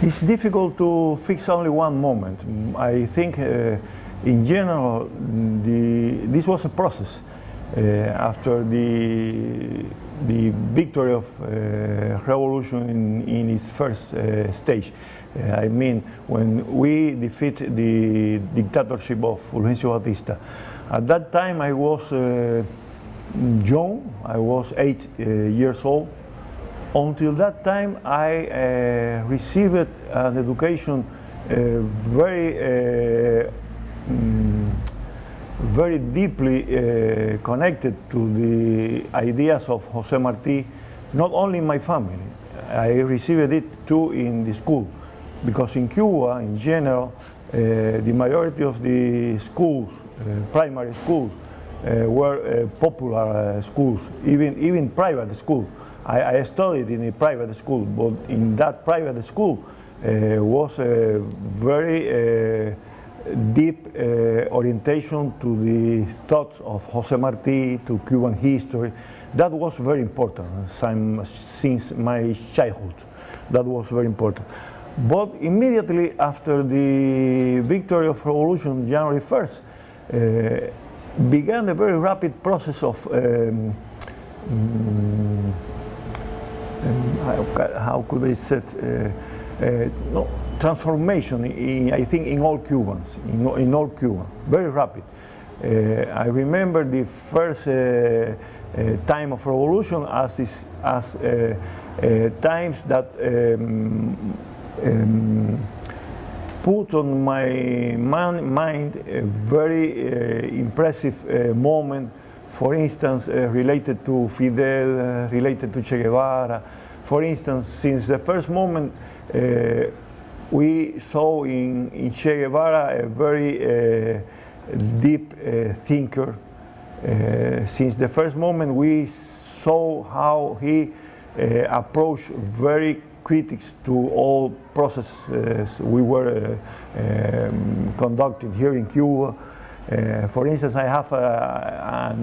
It's difficult to fix only one moment. I think in general, this was a process. After the victory of revolution in its first stage. I mean, when we defeat the dictatorship of Fulgencio Batista. At that time I was young, I was 8 years old. Until that time I received an education very deeply connected to the ideas of José Martí, not only in my family. I received it too in the school, because in Cuba, in general, the majority of the schools, primary schools, were popular schools, even private schools. I studied in a private school, but in that private school was a very deep orientation to the thoughts of José Martí, to Cuban history. That was very important since my childhood. That was very important. But immediately after the victory of revolution, January 1st, began a very rapid process of how could I say it? Transformation, I think, in all Cubans, in all Cuba, very rapid. I remember the first time of revolution as times that put on my mind a very impressive moment, for instance, related to Fidel, related to Che Guevara. For instance, since the first moment, we saw in Che Guevara a very deep thinker. Since the first moment, we saw how he approached very critics to all processes we were conducting here in Cuba. For instance, I have a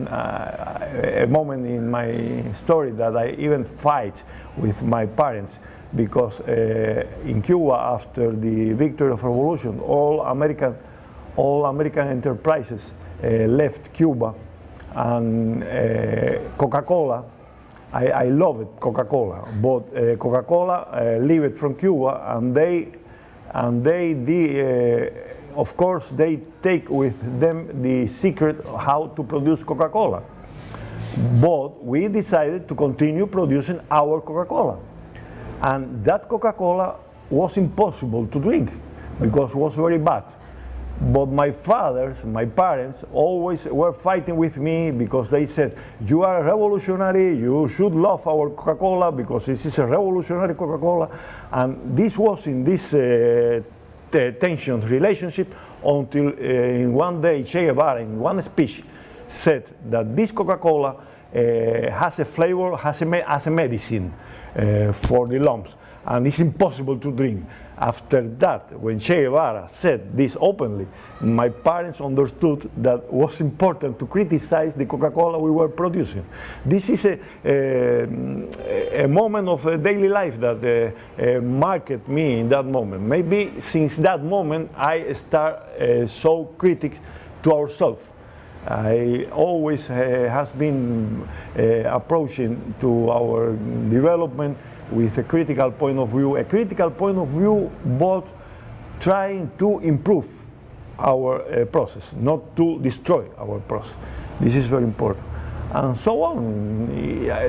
moment in my story that I even fight with my parents, because in Cuba, after the victory of revolution, all American enterprises left Cuba, and Coca-Cola, I love it, Coca-Cola, but Coca-Cola left from Cuba, and they of course, they take with them the secret of how to produce Coca-Cola. But we decided to continue producing our Coca-Cola. And that Coca-Cola was impossible to drink because it was very bad. But my parents always were fighting with me, because they said, you are a revolutionary, you should love our Coca-Cola because this is a revolutionary Coca-Cola. And this was in this tension relationship until in one day Che Guevara in one speech said that this Coca-Cola has a flavor, has a medicine for the lumps, and it's impossible to drink. After that, when Che Guevara said this openly, my parents understood that it was important to criticize the Coca-Cola we were producing. This is a moment of daily life that marked me in that moment. Maybe since that moment I start so critical to ourselves. I always has been approaching to our development with a critical point of view, but trying to improve our process, not to destroy our process. This is very important. And so on.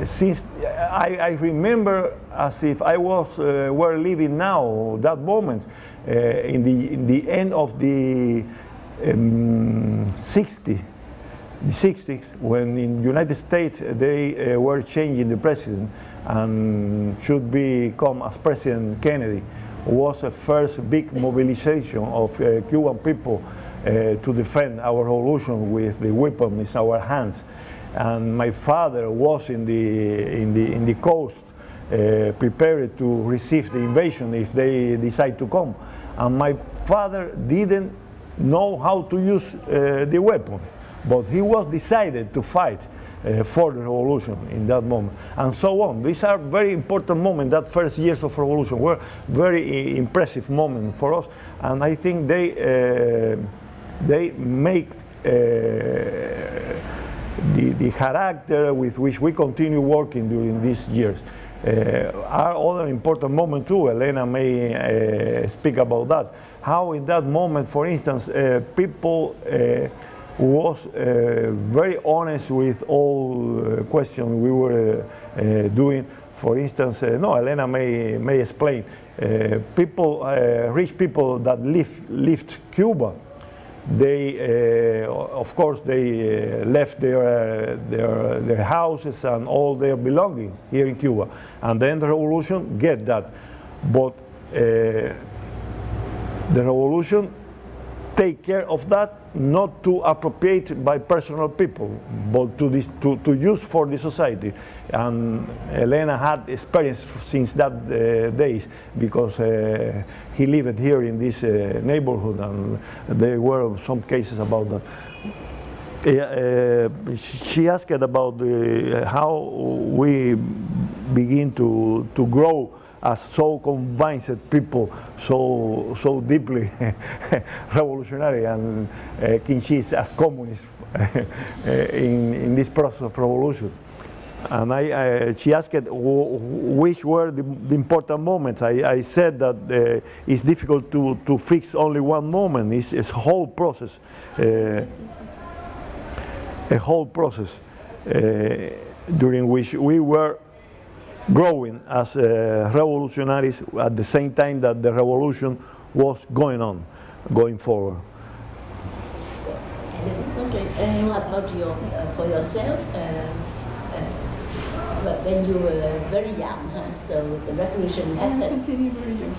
Since I remember as if I was were living now that moment in the end of the 60s, when in the United States they were changing the president and should become as President Kennedy. Was a first big mobilization of Cuban people to defend our revolution with the weapons in our hands. And my father was in the coast, prepared to receive the invasion if they decide to come. And my father didn't know how to use the weapon, but he was decided to fight for the revolution in that moment, and so on. These are very important moments. That first years of revolution were very impressive moments for us, and I think they make the character with which we continue working during these years. Are other important moments too. Elena may speak about that. How in that moment, for instance, people was very honest with all questions we were doing. For instance, no, Elena may explain. People, rich people that left Cuba, they, of course, they left their houses and all their belongings here in Cuba, and then the revolution get that, but the revolution take care of that, not to appropriate by personal people, but to use for the society. And Elena had experience since that days, because he lived here in this neighborhood, and there were some cases about that. She asked about how we begin to grow as so convinced people, so deeply revolutionary, and Kinshis as communists in this process of revolution. And she asked which were the important moments. I said that it's difficult to fix only one moment. It's a whole process, during which we were growing as revolutionaries at the same time that the revolution was going forward. Okay, and what about for yourself? When you were very young, so the revolution happened. I continue very young.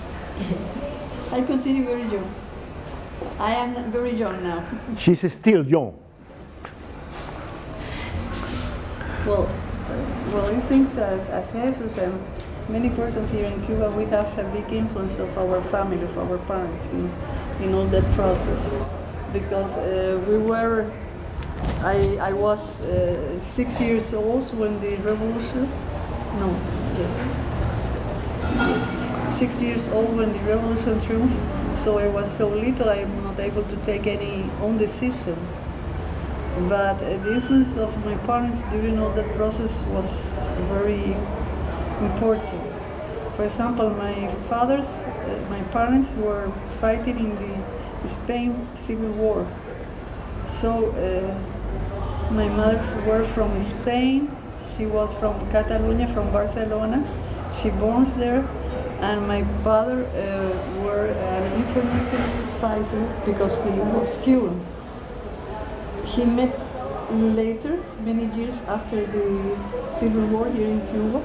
I continue very young. I am very young now. She's still young. Well, it seems as Jesus and many persons here in Cuba, we have a big influence of our family, of our parents in all that process. Because I was 6 years old when the revolution, 6 years old when the revolution triumphed, so I was so little I am not able to take any own decision. But the influence of my parents during all that process was very important. For example, my parents were fighting in the Spain Civil War. So my mother was from Spain, she was from Catalonia, from Barcelona. She born there, and my father were an internationalist fighter because he was Cuban. He met later, many years after the Civil War here in Cuba,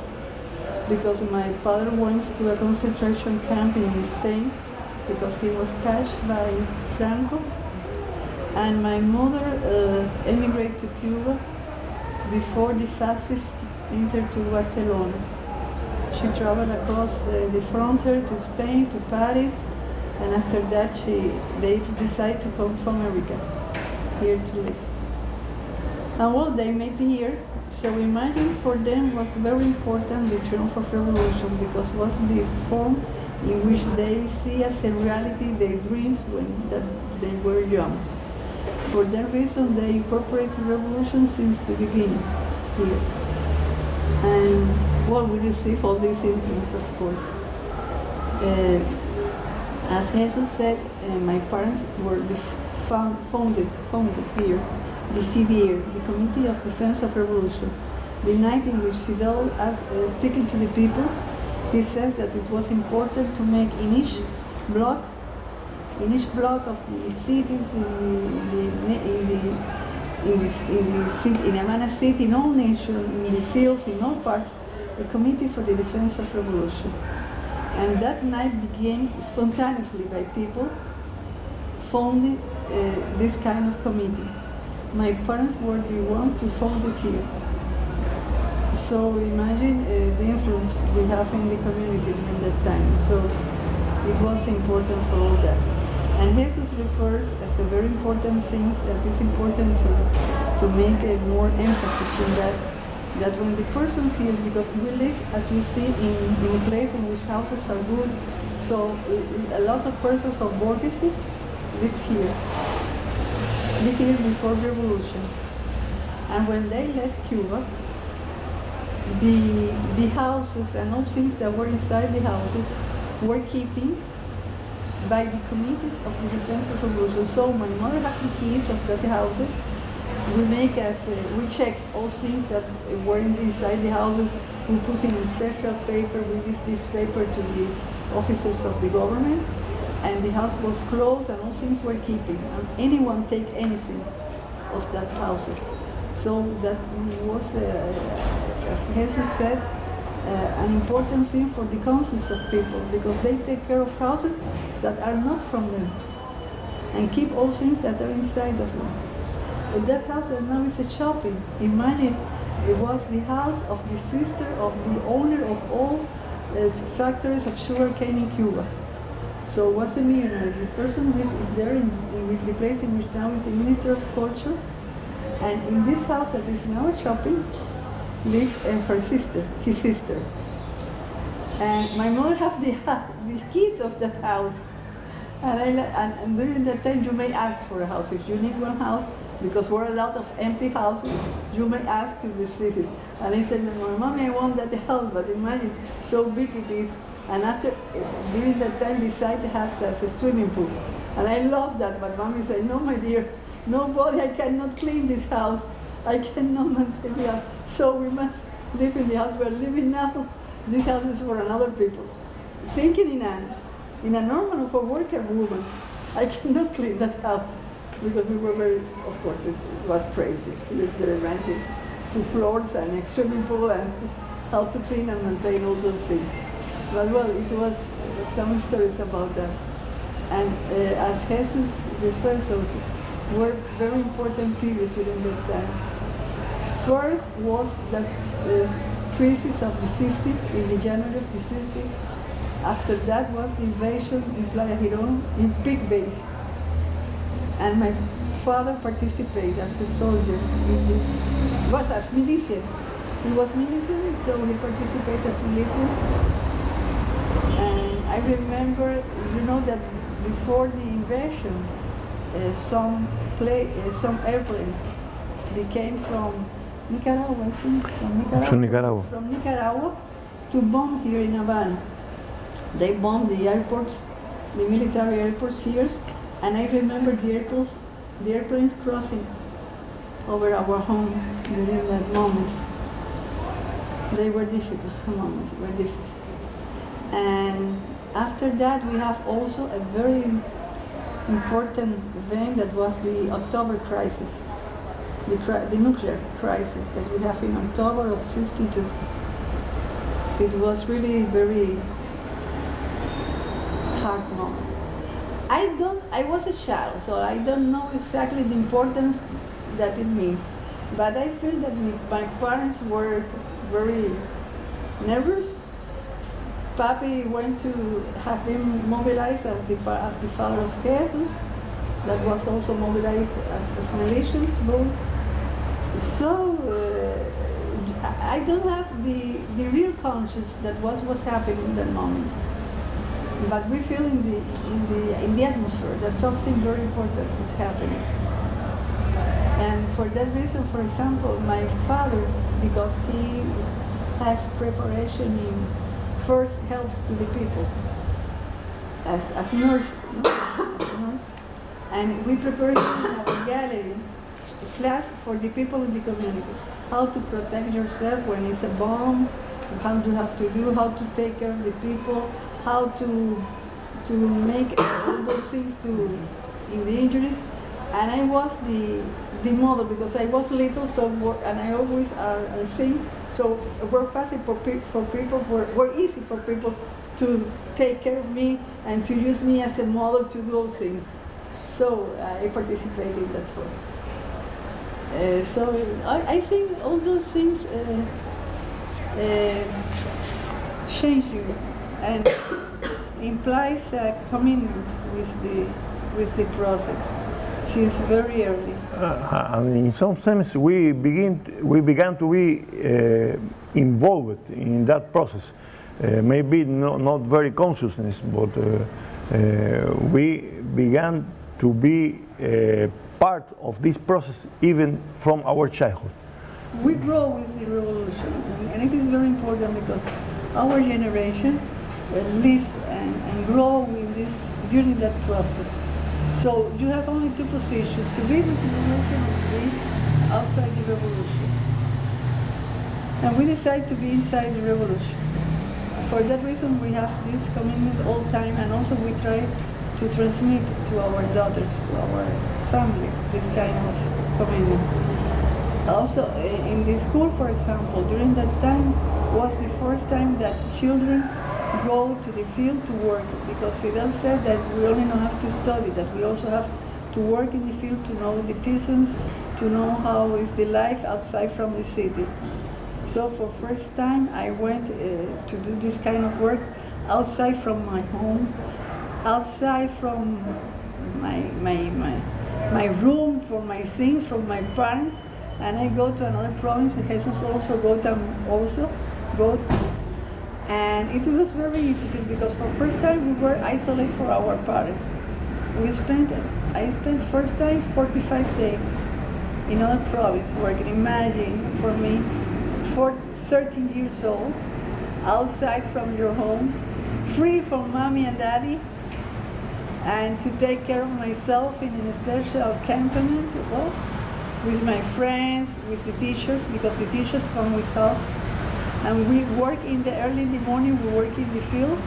because my father went to a concentration camp in Spain because he was catched by Franco. And my mother emigrated to Cuba before the fascists entered to Barcelona. She traveled across the frontier to Spain, to Paris, and after that they decided to come to America, here to live. And well, they met here, so imagine for them was very important the triumph of revolution, because it was the form in which they see as a reality their dreams that they were young. For that reason, they incorporated revolution since the beginning here. And well, we receive all this influence, of course. As Jesus said, my parents were founded here, the CDR, the Committee of Defense of Revolution. The night in which Fidel was speaking to the people, he says that it was important to make in each block of the cities in Havana city, in all nations, in the fields, in all parts, a committee for the defense of revolution. And that night began spontaneously by people founding this kind of committee. My parents were the ones to found it here. So imagine the influence we have in the community during that time. So it was important for all that. And Jesus refers as a very important thing that is important to make a more emphasis in that when the person hears, because we live, as you see, in a place in which houses are good, so a lot of persons of bourgeoisie lives here. Live here before the revolution. And when they left Cuba, the houses and all things that were inside the houses were keeping by the committees of the defense of revolution. So my mother has the keys of that houses. We check all things that were inside the houses. We put in a special paper. We give this paper to the officers of the government, and the house was closed, and all things were keeping. And anyone take anything of that houses. So that was, as Jesus said, an important thing for the conscience of people, because they take care of houses that are not from them, and keep all things that are inside of them. But that house that now is a shopping. Imagine, it was the house of the sister of the owner of all factories of sugarcane in Cuba. So was a millionaire. The person lived there in the place in which now is the Minister of Culture. And in this house that is now a shopping, lived his sister. And my mother had the keys of that house. And during that time, you may ask for a house. If you need one house, because we're a lot of empty houses, you may ask to receive it. And I said, Mommy, I want that house, but imagine so big it is. And during that time, beside it has a swimming pool. And I love that, but Mommy said, no, my dear, nobody, I cannot clean this house. I cannot maintain the house. So we must live in the house we're living now. This house is for another people. Thinking in a normal for worker woman, I cannot clean that house. Because we were very, of course, it was crazy to live there, imagine 2 floors and a swimming pool and how to clean and maintain all those things. But well, it was some stories about that. And as Jesus refers also, were very important periods during that time. First was the crisis of the system in the January of the system. After that was the invasion in Playa Girón in Pig Base. And my father participated as a soldier in this, was as militia. He was militia, so he participated as militia. And I remember, that before the invasion, some airplanes, they came from Nicaragua, I think, from Nicaragua to bomb here in Havana. They bombed the airports, the military airports here. And I remember the airplanes crossing over our home during that moment. They were difficult moments, were difficult. And after that, we have also a very important event that was the October crisis, the nuclear crisis that we have in October of '62. It was really very hard moment. I was a child, so I don't know exactly the importance that it means. But I feel that my parents were very nervous. Papi went to have been mobilized as the father of Jesus. That was also mobilized as militias, both. So I don't have the real conscience that was happening in that moment. But we feel in the atmosphere that something very important is happening. And for that reason, for example, my father, because he has preparation in first helps to the people as nurse, and we prepare in our gallery class for the people in the community, how to protect yourself when it's a bomb, how you have to do, how to take care of the people, how to make all those things in the injuries. And I was the model because I was little, and I always sing, so were fast for people, were easy for people to take care of me and to use me as a model to do those things. So I participated in that way. So I think all those things change you and implies a commitment with the process. since very early. And in some sense, we began to be involved in that process. Maybe not very consciousness, but we began to be part of this process even from our childhood. We grow with the revolution, and it is very important because our generation lives and grow in this during that process. So you have only two positions: to be with the revolution or to be outside the revolution. And we decide to be inside the revolution. For that reason, we have this commitment all the time, and also we try to transmit to our daughters, to our family, this kind of commitment. Also, in the school, for example, during that time was the first time that children go to the field to work, because Fidel said that we only don't have to study, that we also have to work in the field to know the peasants, to know how is the life outside from the city. So for first time I went to do this kind of work outside from my home, outside from my room, from my things, from my parents, and I go to another province, and Jesús also go to, and it was very interesting because for first time we were isolated for our parents. I spent first time 45 days in another province working. Imagine for me, 13 years old, outside from your home, free from mommy and daddy, and to take care of myself in a special cantonment, well, with my friends, with the teachers, because the teachers come with us. And we work early in the morning, we work in the field,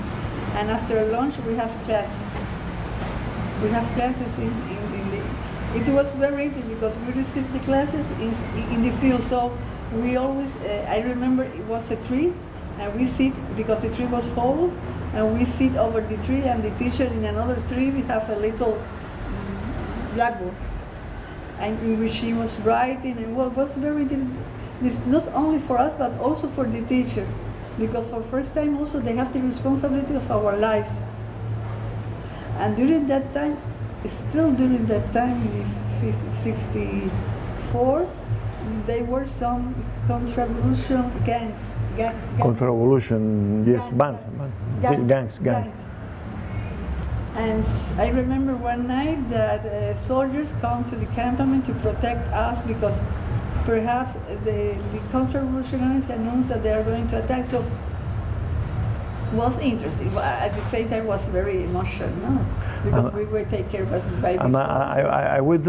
and after lunch we have class. We have classes in the, it was very interesting because we received the classes in the field, so we always, I remember it was a tree, and we sit, because the tree was full, and we sit over the tree, and the teacher in another tree, we have a little blackboard, and in which she was writing, and what was very interesting, this not only for us, but also for the teacher, because for first time also they have the responsibility of our lives. And during that time, still during that time, in 1964, there were some counter-revolution gangs. Counter-revolution, yes, bands. Gangs. And I remember one night that soldiers come to the cantonment to protect us because perhaps the counter-revolutionaries announced that they are going to attack. So it was interesting. At the same time, it was very emotional because we were taken care of by this. And I would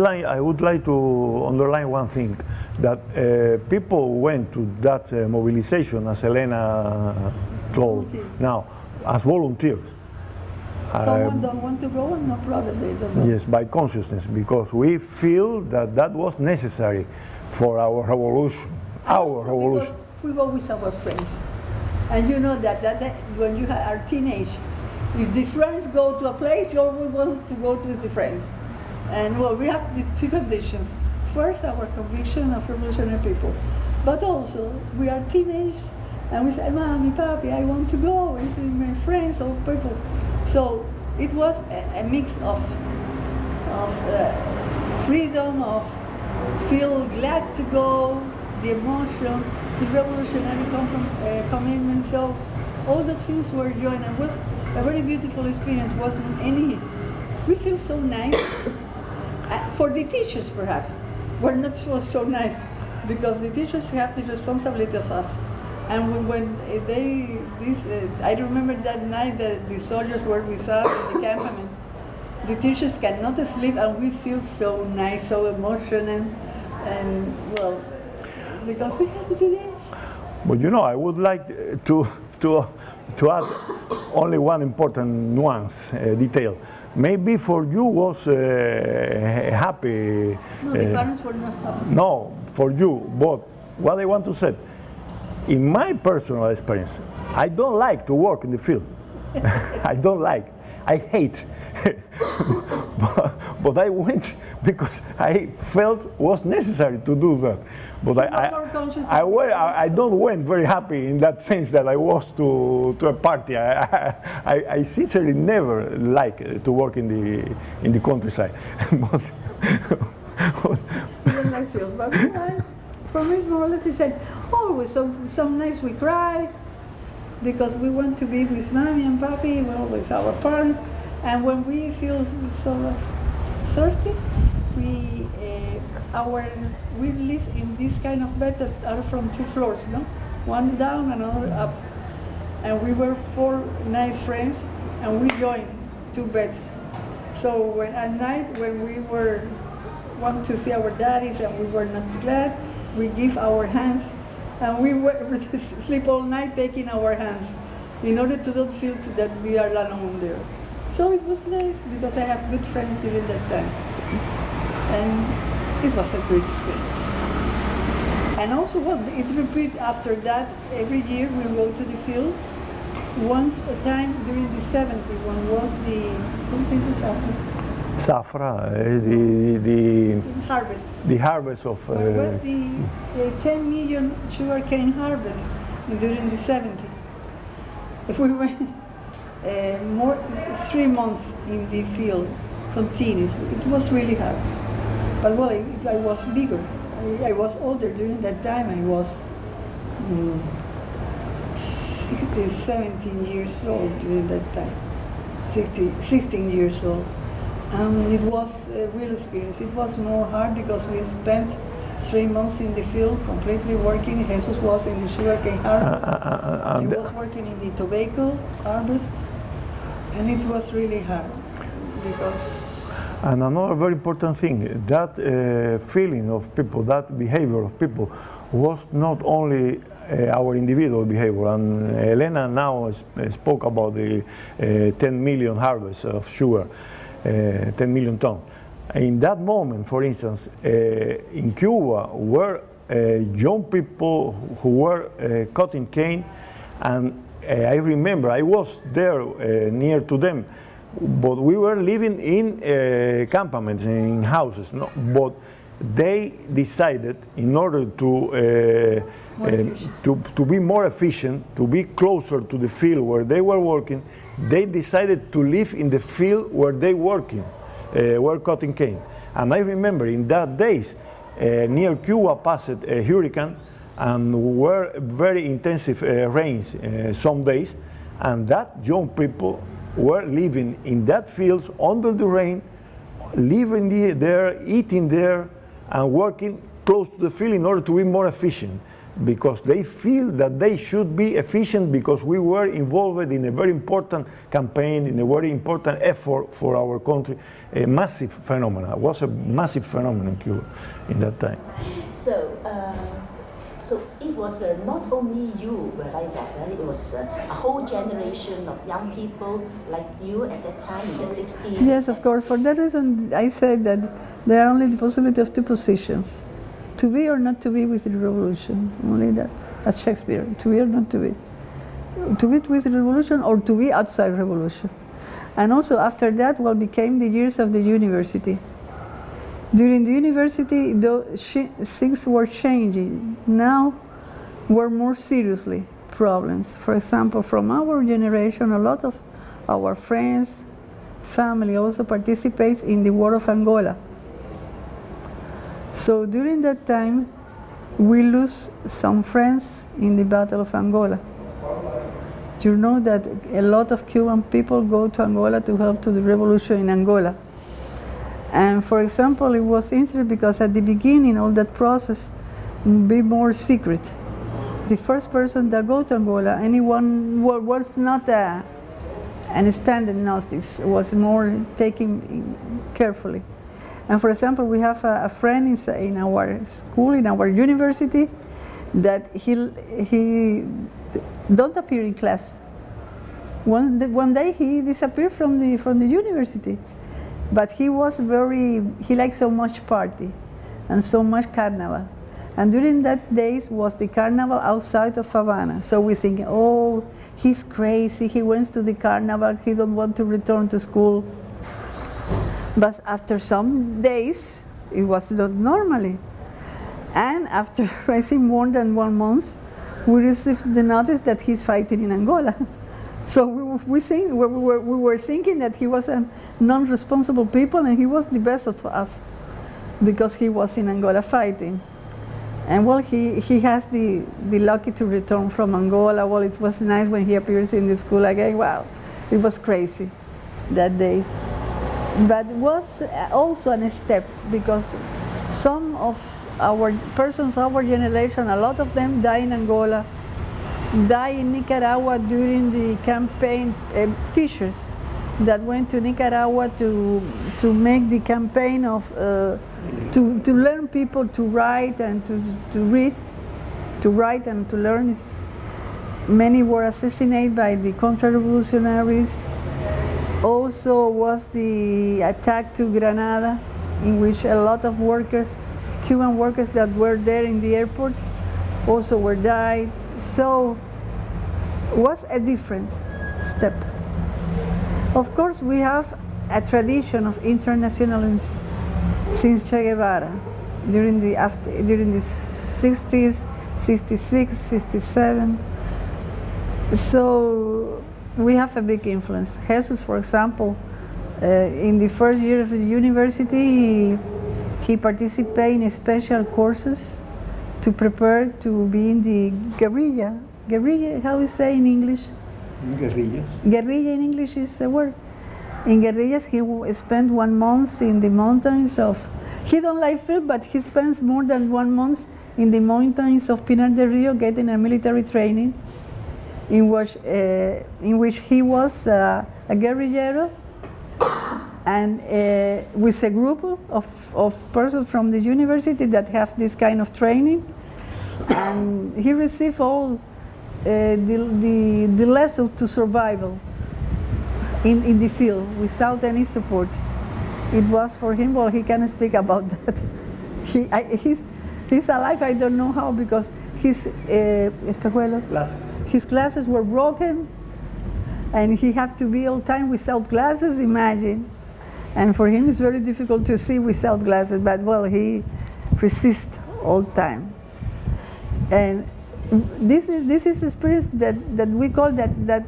like to underline one thing, that people went to that mobilization, as Elena told now, as volunteers. Someone don't want to go, no problem, they don't go. Yes, by consciousness, because we feel that was necessary for our revolution. Because we go with our friends. And you know that when you are teenage, if the friends go to a place, you always want to go with the friends. And well, we have the two conditions. First, our conviction of revolutionary people. But also, we are teenage, and we say, Mommy, Papi, I want to go with my friends or people. So it was a mix of freedom, of feel glad to go, the emotion, the revolutionary commitment. So all those things were joined. It was a very beautiful experience. Wasn't any? We feel so nice. For the teachers, perhaps, were not so nice because the teachers have the responsibility of us. And when I remember that night that the soldiers were with us in the campament. The teachers cannot sleep, and we feel so nice, so emotional, and well, because we had to do this. But you know, I would like to add only one important nuance, detail. Maybe for you was happy. No, the parents were not happy. No, for you. But what I want to say, in my personal experience, I don't like to work in the field. I don't like. I hate. but I went because I felt was necessary to do that. But I don't went very happy in that sense that I was to a party. I sincerely never like to work in the countryside. Even I feel, but for me it's more or less the same. Always some nights we cry because we want to be with mommy and papi, well, with our parents, and when we feel so thirsty, we live in this kind of bed that are from 2 floors, no? One down, another up, and we were 4 nice friends, and we joined 2 beds. So at night when we want to see our daddies and we were not glad, we give our hands, and we sleep all night taking our hands in order to not feel that we are alone there. So it was nice because I have good friends during that time, and it was a great experience. And also, well, it repeat after that. Every year we go to the field. Once a time during the 70s, when was the, who says the Safra, the harvest. The harvest of. When was the 10 million sugarcane harvest during the 70s? We went 3 months in the field continuously. It was really hard. But well, I was bigger. I was older during that time. I was 17 years old during that time, 16 years old. It was a real experience. It was more hard because we spent 3 months in the field completely working. Jesús was in the sugarcane harvest. He was working in the tobacco harvest. And it was really hard because... And another very important thing, that feeling of people, that behavior of people was not only our individual behavior, and Elena now spoke about the 10 million harvest of sugar, 10 million tons. In that moment, for instance, in Cuba were young people who were cutting cane, and I remember I was there near to them, but we were living in campaments, in houses, no? But they decided, in order to be more efficient, to be closer to the field where they were working, they decided to live in the field where they were cutting cane. And I remember in that days, near Cuba passed a hurricane, and were very intensive rains some days, and that young people were living in that fields under the rain, living there, eating there, and working close to the field in order to be more efficient, because they feel that they should be efficient because we were involved in a very important campaign, in a very important effort for our country, a massive phenomenon. It was a massive phenomenon in Cuba in that time. So it was not only you were like that, right? It was a whole generation of young people like you at that time in the 60s. Yes, of course. For that reason, I said that there are only the possibility of 2 positions: to be or not to be with the revolution. Only that, as Shakespeare, to be or not to be. To be with the revolution or to be outside revolution. And also after that, well, became the years of the university. During the university, things were changing. Now were more seriously problems. For example, from our generation, a lot of our friends, family also participates in the War of Angola. So during that time, we lose some friends in the Battle of Angola. You know that a lot of Cuban people go to Angola to help to the revolution in Angola. And for example, it was interesting because at the beginning, all that process be more secret. The first person that go to Angola, anyone was not an expanded Gnostics, was more taken carefully. And for example, we have a friend in our school, in our university, that he don't appear in class. One day he disappeared from the university. But he liked so much party and so much carnival. And during that days was the carnival outside of Havana. So we think, oh, he's crazy, he went to the carnival, he don't want to return to school. But after some days, it was not normally. And after, I think, more than 1 month, we received the notice that he's fighting in Angola. So we were thinking that he was a non-responsible people and he was the best of us. because he was in Angola fighting. And well, he has the lucky to return from Angola. Well, it was nice when he appears in the school again. Wow, it was crazy that day. But it was also a step, because some of our persons, our generation, a lot of them died in Angola, died in Nicaragua during the campaign, teachers that went to Nicaragua to make the campaign of to learn people to write and to read, to write and to learn. Many were assassinated by the counter-revolutionaries. Also was the attack to Granada, in which a lot of workers, Cuban workers that were there in the airport, also were died. So it was a different step. Of course, we have a tradition of internationalism since Che Guevara, during the 60s, 66, 67. So we have a big influence. Jesús, for example, in the first year of the university, he participated in special courses to prepare to be in the guerrilla. Guerrilla, how we say in English? Guerrillas. Guerrilla in English is a word. In guerrillas, he spent 1 month in the mountains of, he don't like field, but he spends more than 1 month in the mountains of Pinar del Rio getting a military training in which he was a guerrillero, and with a group of persons from the university that have this kind of training. And he received all the lessons to survival in the field without any support. It was for him, well, he can speak about that. He's alive, I don't know how, because his glasses were broken, and he had to be all time without glasses, imagine. And for him it's very difficult to see without glasses, but well, he resists all time. And this is the spirit that we call that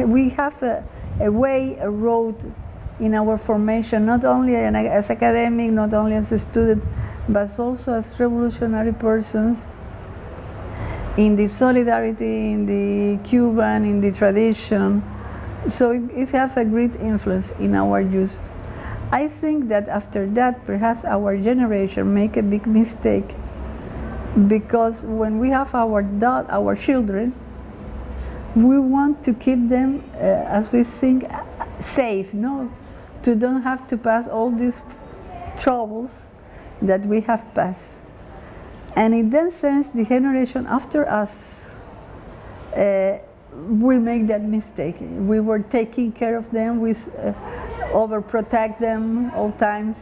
we have a way, a road in our formation, not only as academic, not only as a student, but also as revolutionary persons, in the solidarity, in the Cuban, in the tradition. So it has a great influence in our youth. I think that after that, perhaps our generation make a big mistake, because when we have our children, we want to keep them, as we think, safe, no? To don't have to pass all these troubles that we have passed. And in that sense, the generation after us, we make that mistake. We were taking care of them, we overprotect them all times.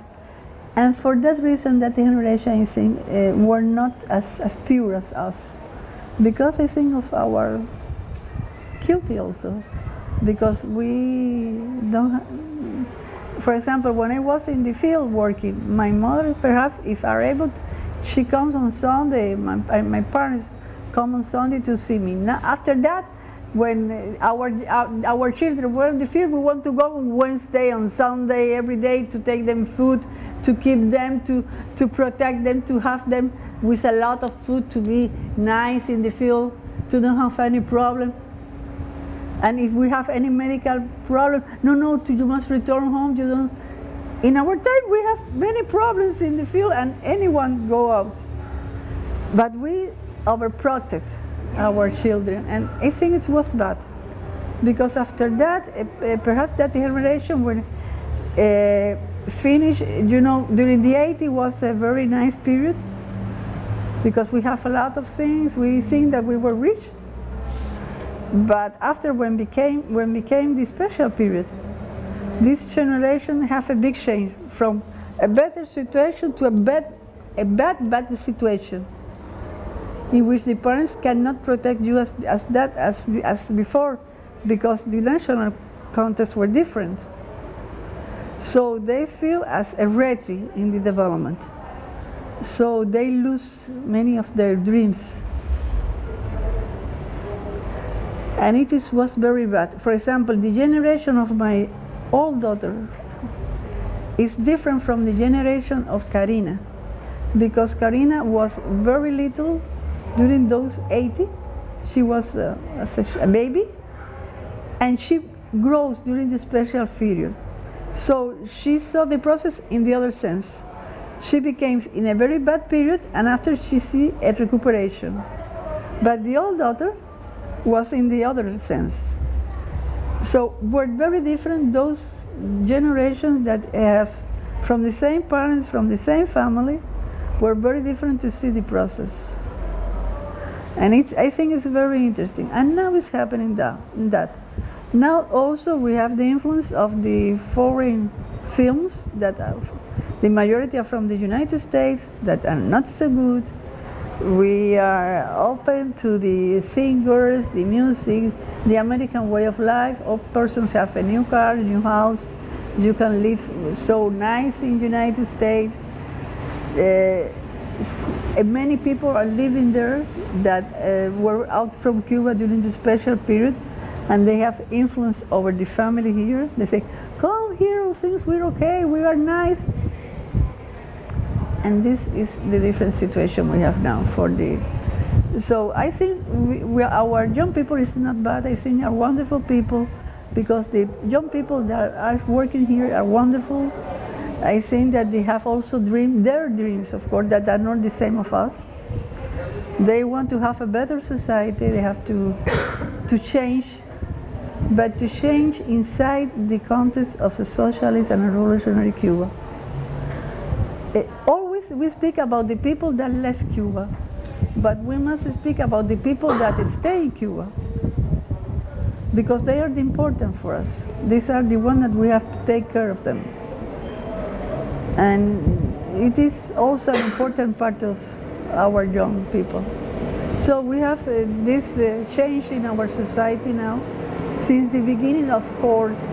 And for that reason, that generation, I think, were not as pure as us. Because I think of our guilty also. Because we don't, for example, when I was in the field working, my mother, perhaps, if are able to, she comes on Sunday, my parents come on Sunday to see me. Now, after that, when our children were in the field, we want to go on Wednesday, on Sunday, every day to take them food, to keep them, to protect them, to have them with a lot of food, to be nice in the field, to not have any problem. And if we have any medical problem, no, you must return home. You don't. In our time, we have many problems in the field, and anyone go out. But we overprotect our children, and I think it was bad, because after that, perhaps that generation when finished, during the 80s was a very nice period, because we have a lot of things. We think that we were rich, but after when became the special period, this generation have a big change from a better situation to a bad situation, in which the parents cannot protect you as before, because the national contexts were different. So they feel as a retreat in the development. So they lose many of their dreams. And was very bad. For example, the generation of my old daughter, is different from the generation of Karina, because Karina was very little during those 80. She was a baby, and she grows during the special period. So she saw the process in the other sense. She became in a very bad period, and after she see a recuperation. But the old daughter was in the other sense. So we're very different, those generations that have from the same parents, from the same family, were very different to see the process. And I think it's very interesting. And now it's happening that. Now also we have the influence of the foreign films that are, the majority are from the United States, that are not so good. We are open to the singers, the music, the American way of life. All persons have a new car, a new house. You can live so nice in the United States. Many people are living there that were out from Cuba during the special period, and they have influence over the family here. They say, come here, since we're okay, we are nice. And this is the different situation we have now for the. So I think our young people is not bad. I think are wonderful people, because the young people that are working here are wonderful. I think that they have also their dreams, of course, that are not the same of us. They want to have a better society. They have to change, but to change inside the context of a socialist and a revolutionary Cuba. Always we speak about the people that left Cuba, but we must speak about the people that stay in Cuba, because they are the important for us. These are the ones that we have to take care of them. And it is also an important part of our young people. So we have this change in our society now. Since the beginning, of course,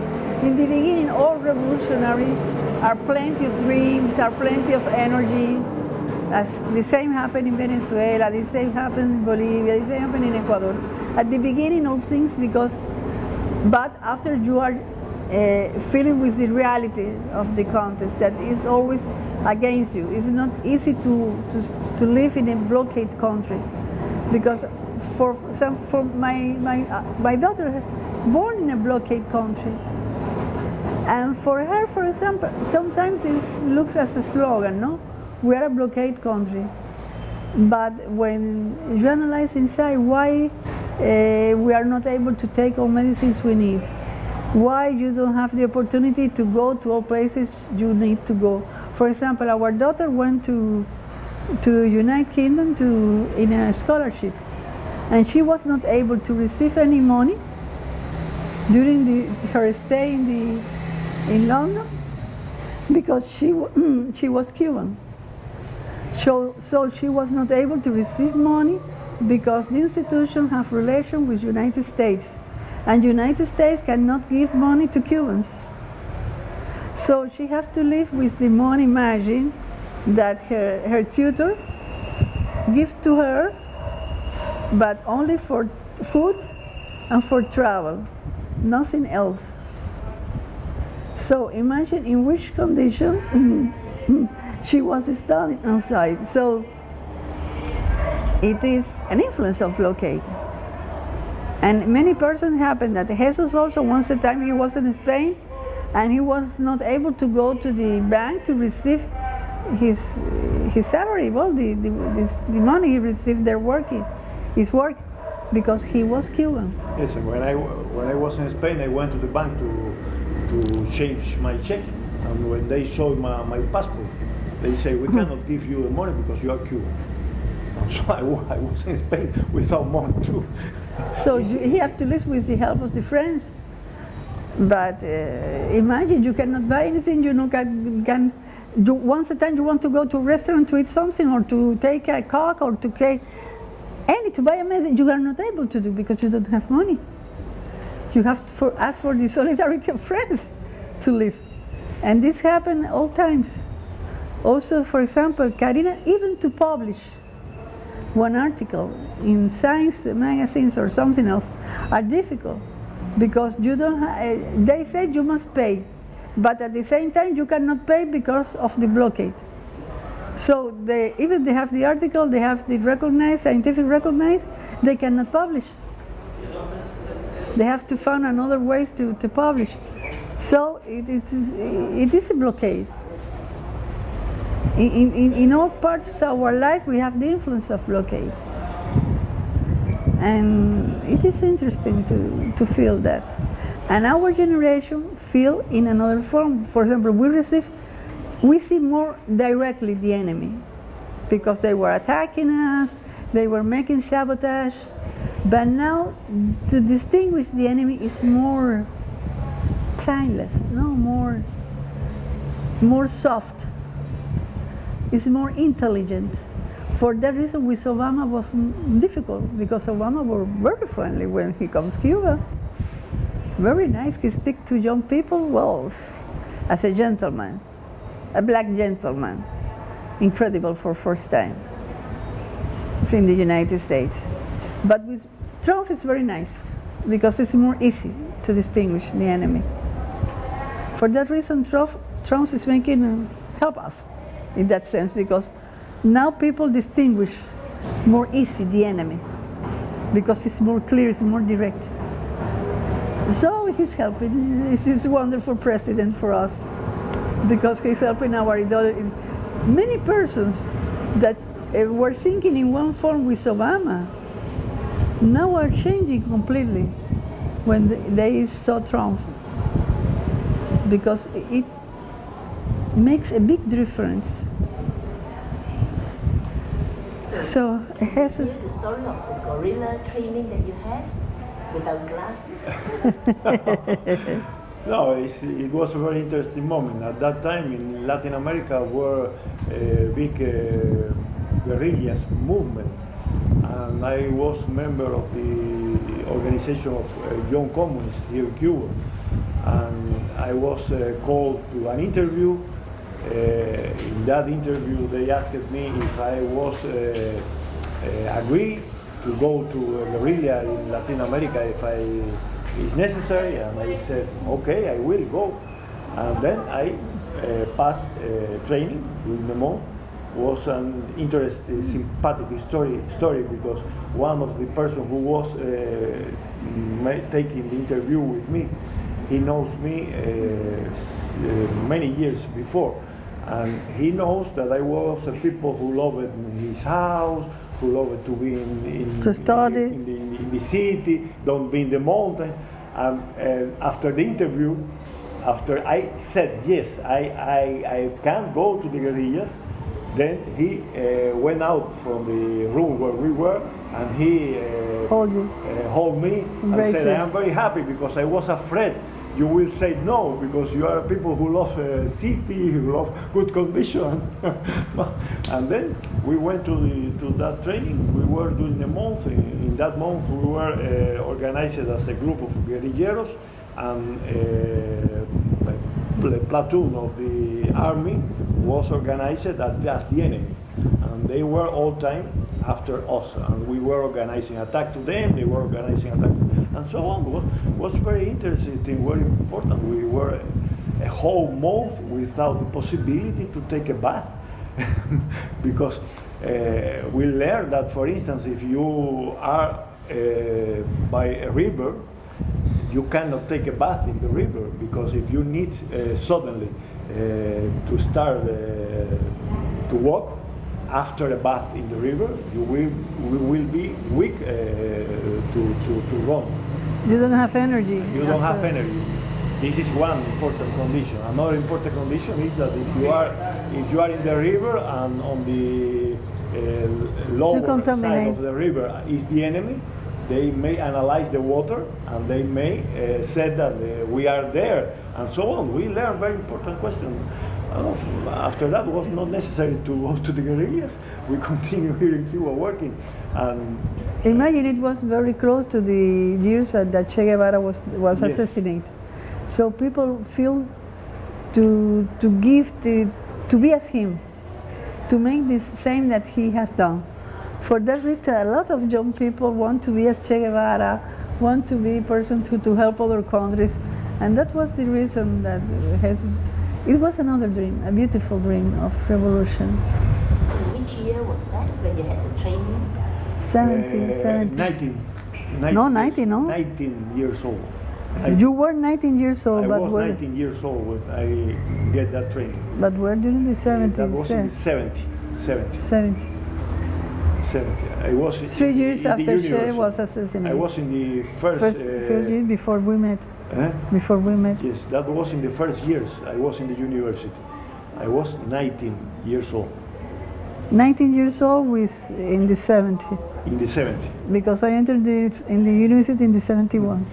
in the beginning, all revolutionary are plenty of dreams, are plenty of energy. As the same happened in Venezuela, the same happened in Bolivia, the same happened in Ecuador. At the beginning, all things but after you are feeling with the reality of the contest that is always against you. It's not easy to live in a blockade country, because for my daughter born in a blockade country, and for her, for example, sometimes it looks as a slogan, no? We are a blockade country, but when you analyze inside why we are not able to take all medicines we need, why you don't have the opportunity to go to all places you need to go. For example, our daughter went to United Kingdom in a scholarship, and she was not able to receive any money during her stay in London, because she was Cuban. So she was not able to receive money because the institution have relation with United States, and United States cannot give money to Cubans. So she has to live with the money margin that her tutor gives to her, but only for food and for travel, nothing else. So imagine in which conditions she was studying outside. So it is an influence of blockade. And many persons happened that Jesus also once a time he was in Spain, and he was not able to go to the bank to receive his salary, well, the money he received there his work, because he was Cuban. Yes, and when I was in Spain, I went to the bank to change my check, and when they saw my passport, they say, we cannot give you the money because you are Cuban. So I was in Spain without money too. So he have to live with the help of the friends. But imagine you cannot buy anything. You know, once a time you want to go to a restaurant to eat something, or to take a Coke, or to buy a medicine, you are not able to do because you don't have money. You have to ask for the solidarity of friends to live, and this happens all times. Also, for example, Karina, even to publish one article in science magazines or something else are difficult, because you don't. They say you must pay, but at the same time you cannot pay because of the blockade. So even they have the article, they have the recognized, scientific recognized, they cannot publish. They have to find another ways to publish. So it is a blockade. In all parts of our life we have the influence of blockade. And it is interesting to feel that. And our generation feel in another form. For example, we see more directly the enemy because they were attacking us, they were making sabotage. But now to distinguish the enemy is more kindness, more soft. It's more intelligent. For that reason, with Obama was difficult because Obama was very friendly when he comes to Cuba. Very nice. He speaks to young people, well, as a gentleman, a black gentleman. Incredible for first time in the United States. But with Trump, it's very nice because it's more easy to distinguish the enemy. For that reason, Trump is making help us in that sense because now people distinguish more easy the enemy because it's more clear, it's more direct. So he's helping. He's a wonderful president for us because he's helping our ideology. Many persons that were thinking in one form with Obama now are changing completely when they saw Trump because it makes a big difference. So, Jesús, the story of the gorilla training that you had without glasses? No, it was a very interesting moment. At that time in Latin America were a big guerrillas movement, and I was member of the organization of young communists here in Cuba, and I was called to an interview. In that interview, they asked me if I was agree to go to a guerrilla in Latin America if it's necessary, and I said, okay, I will go. And then I passed training during the month. Was an interesting, sympathetic story because one of the person who was taking the interview with me, he knows me many years before. And he knows that I was a people who loved his house, who loved to be in the city, don't be in the mountain. And after the interview, after I said yes, I can go to the guerrillas, then he went out from the room where we were, and he hold me and said, I am very happy because I was afraid you will say no because you are people who love city, who love good condition. And then we went to that training. We were doing a month. In that month we were organized as a group of guerrilleros, and the platoon of the army was organized as the enemy, and they were all time after us, and we were organizing attack to them, they were organizing attack, and so on. Was very interesting, very important. We were a whole month without the possibility to take a bath because we learned that, for instance, if you are by a river, you cannot take a bath in the river because if you need suddenly to start to walk after a bath in the river, you will be weak to run. You don't have energy. You don't have energy. This is one important condition. Another important condition is that if you are in the river and on the lower side of the river is the enemy, they may analyze the water and they may say that we are there and so on. We learn very important questions. After that, it was not necessary to go to the guerrillas. We continue here in Cuba working. And imagine it was very close to the years that Che Guevara was yes. assassinated. So people feel to be as him, to make the same that he has done. For that reason, a lot of young people want to be as Che Guevara, want to be a person to help other countries. And that was the reason that Jesus, it was another dream, a beautiful dream of revolution. So which year was that when you had the training? 70. 19 years old. You were 19 years old, I but was were 19 years old when I get that training. but were during the 70s. That was in 70. 70. I was 3 years in the after Che university. was assassinated. I was in the first year before we met. eh? Before we met. Yes, that was in the first years. I was in the university. I was 19 years old. 19 years old with in the 70. In the 70. Because I entered in the university in the 71.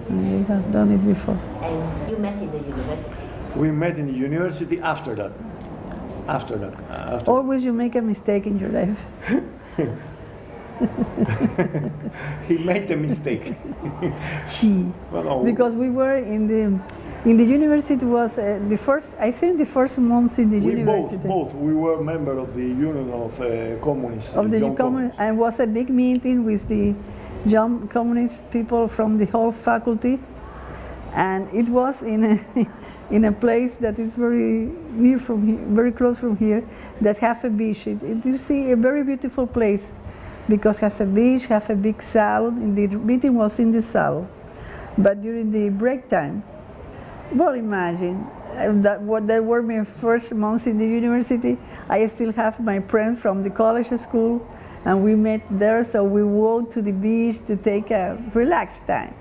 And we have done it before. And you met in the university. We met in the university after that. After that. Always you make a mistake in your life. He made a mistake. Well, no, Because we were in the university was the first, I think the first months in the we university. both we were member of the Union of Communists. Of the Young Communists. and was a big meeting with the young communist people from the whole faculty, and it was in a in a place that is very near from here, very close from here, that have a beach. You see a very beautiful place because has a beach, have a big salon. And the meeting was in the salon, but during the break time, well, imagine that what they were my first months in the university. I still have my friend from the college school, and we met there. So we walked to the beach to take a relaxed time.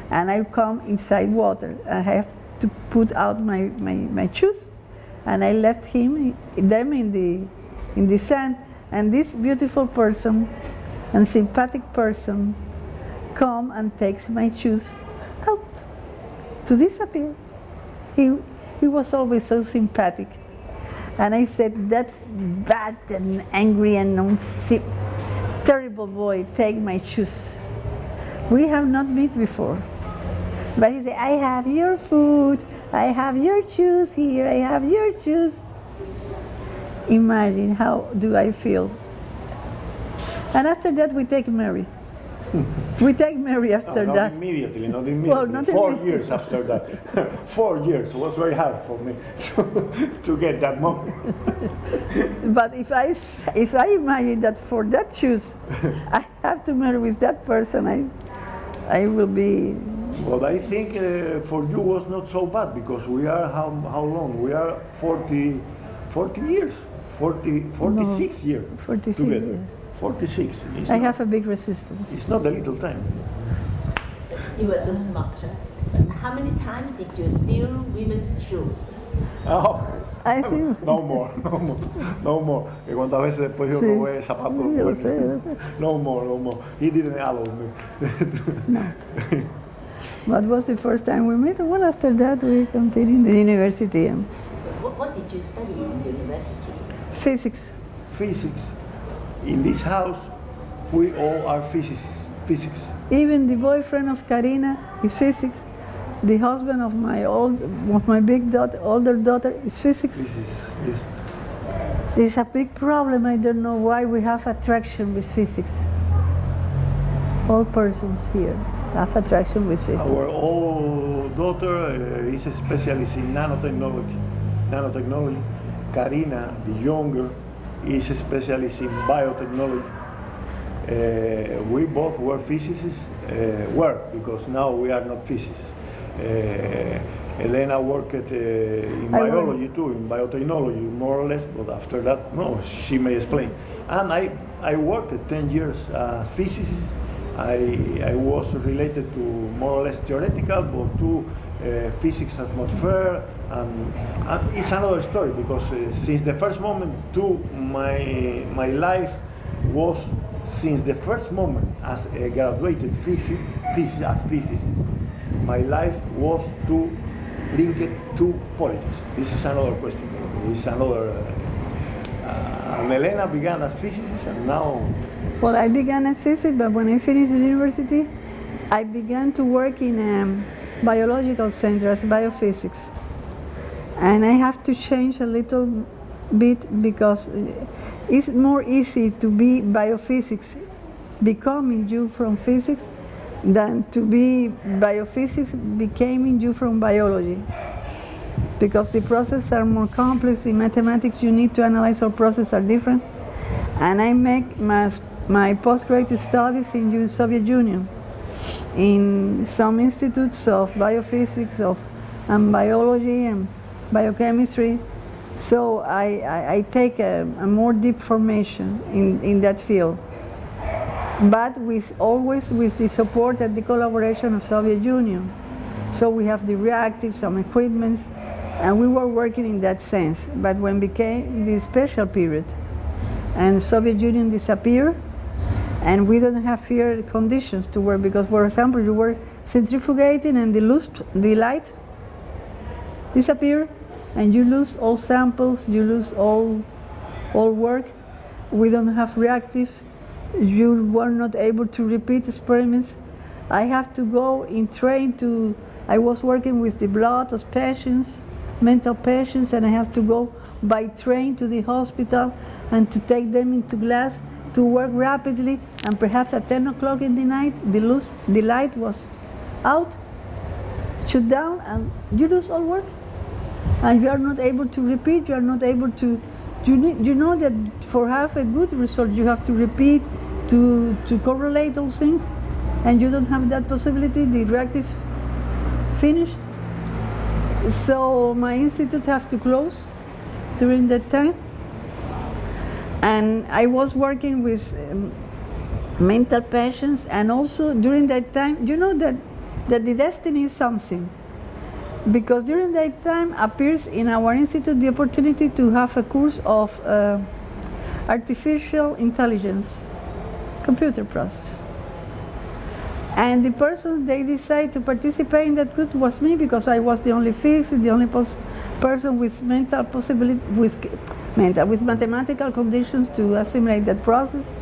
And I come inside water. I have to put out my shoes, and I left them in the sand. And this beautiful person and sympathetic person come and takes my shoes out to disappear. He was always so sympathetic. And I said, that bad and angry and terrible boy, take my shoes. We have not met before. But he said, I have your food, I have your shoes here, I have your shoes. Imagine how do I feel. And after that we take Mary. We take Mary after not that. Immediately, not immediately. Well, not 4 immediately. years after that. 4 years. It was very hard for me to get that moment. But if I imagine that for that shoes, I have to marry with that person, I will be. Well, I think for you was not so bad because we are how long? We are 40 years, 46 years 46 together. years. 46. I have a big resistance. It's not a little time. You were so smart. How many times did you steal women's shoes? Oh. I think. No more. Que cuántas veces después yo Sí. robé zapatos. Sí, yo sé. No more. He didn't allow me. What was the first time we met? Well, after that we continued the university. What did you study in university? Physics. Physics. In this house, we all are physics. Even the boyfriend of Karina is physics. The husband of my older daughter is physics. Yes. It's a big problem. I don't know why we have attraction with physics. All persons here have attraction with physics. Our old daughter is a specialist in nanotechnology. Karina, the younger, is a specialist in biotechnology. We both were physicists, because now we are not physicists. Elena worked in biology too, in biotechnology, more or less, but after that, no, she may explain. And I worked 10 years as physicist. I was related to more or less theoretical, but to physics atmosphere, and it's another story because since the first moment to my life was since the first moment as a graduated physicist, my life was to link it to politics. This is another question. This is another. And Elena began as physicist, and now. Well, I began at physics, but when I finished the university, I began to work in a biological center as biophysics. And I have to change a little bit because it's more easy to be biophysics, becoming you from physics, Then to be biophysics became in you from biology, because the processes are more complex. In mathematics, you need to analyze how processes are different. And I make my postgraduate studies in the Soviet Union, in some institutes of biophysics, and biology and biochemistry. So I take a more deep formation in that field, but always with the support and the collaboration of Soviet Union. So we have the reactives, some equipments, and we were working in that sense. But when became the special period, and Soviet Union disappeared, and we don't have fair conditions to work, because, for example, you were centrifugating and the light disappear, and you lose all samples, you lose all work. We don't have reactive. You were not able to repeat experiments. I have to go in train to, I was working with the blood of patients, mental patients, and I have to go by train to the hospital and to take them into glass to work rapidly, and perhaps at 10 o'clock in the night, the light was out, shut down, and you lose all work. And you are not able to repeat, you are not able to, you know that for have a good result, you have to repeat, to correlate those things, and you don't have that possibility, the reactive finish. So my institute have to close during that time. And I was working with mental patients, and also during that time, you know that the destiny is something. Because during that time appears in our institute the opportunity to have a course of artificial intelligence, computer process. And the persons they decide to participate in that course was me, because I was the only physicist, the only person with mental possibility, with mathematical conditions to assimilate that process.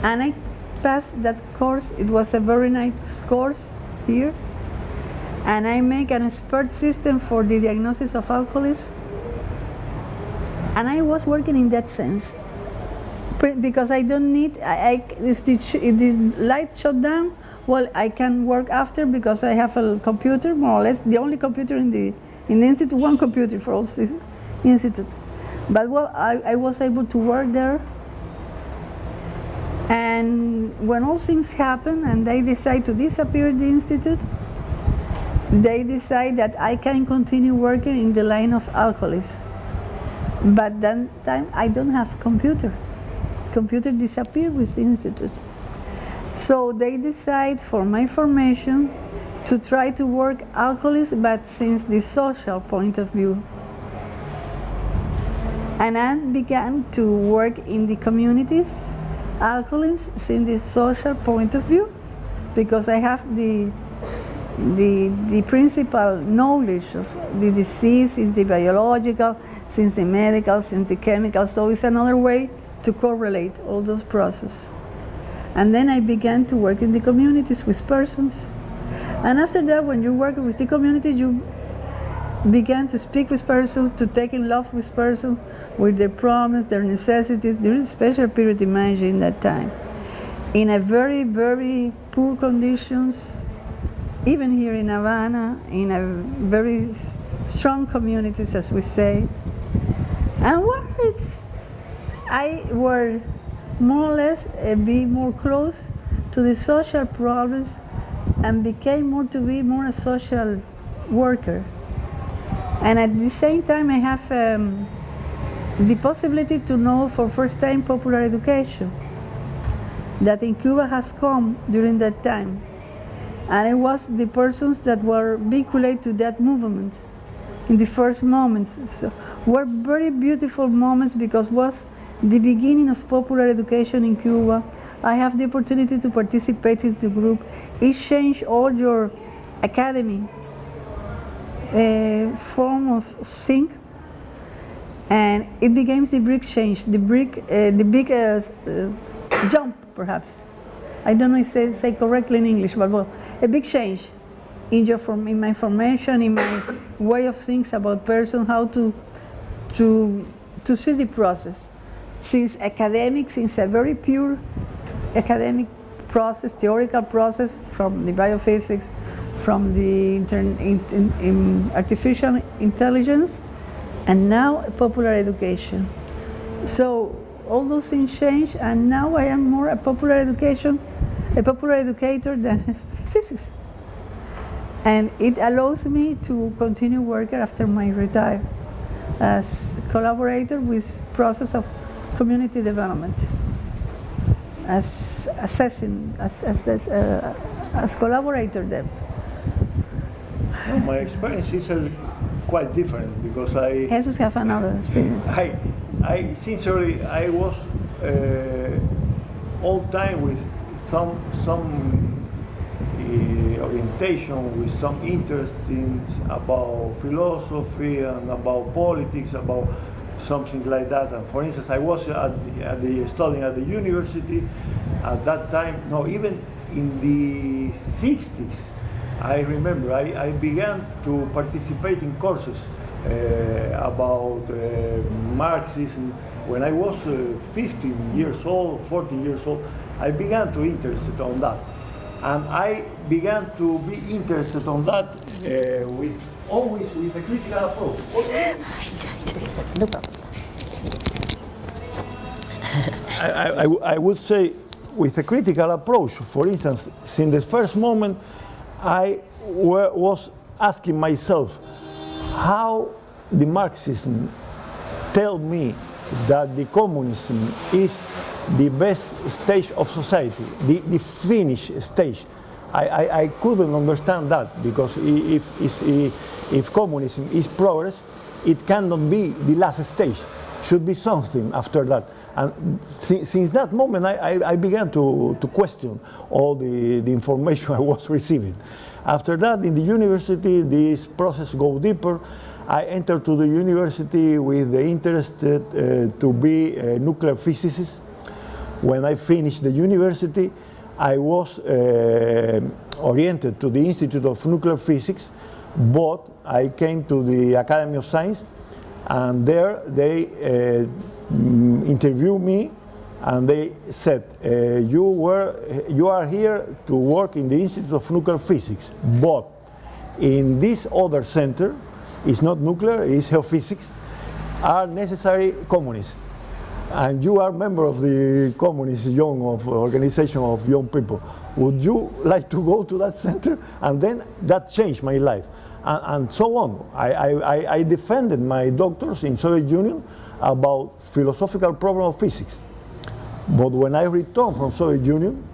And I passed that course. It was a very nice course here. And I make an expert system for the diagnosis of alcoholism. And I was working in that sense, because I don't need, if the light shut down, well, I can work after, because I have a computer, more or less, the only computer in the institute, one computer for all this institute. But well, I was able to work there. And when all things happen and they decide to disappear the institute, they decide that I can continue working in the line of alcoholism. But then time I don't have computer. Computer disappeared with the institute. So they decide for my formation to try to work alcoholism, but since the social point of view. And I began to work in the communities, alcoholism, since the social point of view, because I have the principal knowledge of the disease, since the biological, since the medical, since the chemical. So it's another way to correlate all those processes. And then I began to work in the communities with persons. And after that, when you work with the community, you began to speak with persons, to take in love with persons, with their problems, their necessities. There is a special period in my in that time, in a very, very poor conditions, even here in Havana, in a very strong communities, as we say. And I were more or less be more close to the social problems, and became more to be more a social worker. And at the same time, I have the possibility to know for first time popular education that in Cuba has come during that time. And it was the persons that were vinculated to that movement in the first moments. So were very beautiful moments, because was the beginning of popular education in Cuba. I have the opportunity to participate in the group. It changed all your academy form of think, and it became the big change, the big jump, perhaps. I don't know if I say correctly in English, but well, a big change in my formation, in my way of thinking about person, how to see the process. Since academics, since a very pure academic process, theoretical process, from the biophysics, from the artificial intelligence, and now popular education. So all those things change, and now I am more a popular educator than physics. And it allows me to continue working after my retire as collaborator with process of community development, as collaborator then. No, my experience is quite different because Jesus have another experience. I sincerely, I was all time with some orientation, with some interest in about philosophy and about politics, about something like that. And for instance, I was studying at the university at that time. No, even in the 60s, I remember I began to participate in courses about Marxism. When I was 15 years old, 14 years old, I began to interested on that. And I began to be interested on that always with a critical approach. No problem. I would say with a critical approach. For instance, since the first moment, I was asking myself how the Marxism tell me that the communism is the best stage of society, the finished stage. I couldn't understand that, because if communism is progress, it cannot be the last stage. Should be something after that. And since that moment, I began to question all the information I was receiving. After that, in the university, this process go deeper. I entered to the university with the interest to be a nuclear physicist. When I finished the university, I was oriented to the Institute of Nuclear Physics, but I came to the Academy of Science, and there they interviewed me, and they said, you are here to work in the Institute of Nuclear Physics, but in this other center, it's not nuclear, it's geophysics, are necessary communists. And you are member of the communist organization of young people. Would you like to go to that center? And then that changed my life, and so on. I defended my doctors in Soviet Union about philosophical problem of physics. But when I returned from Soviet Union,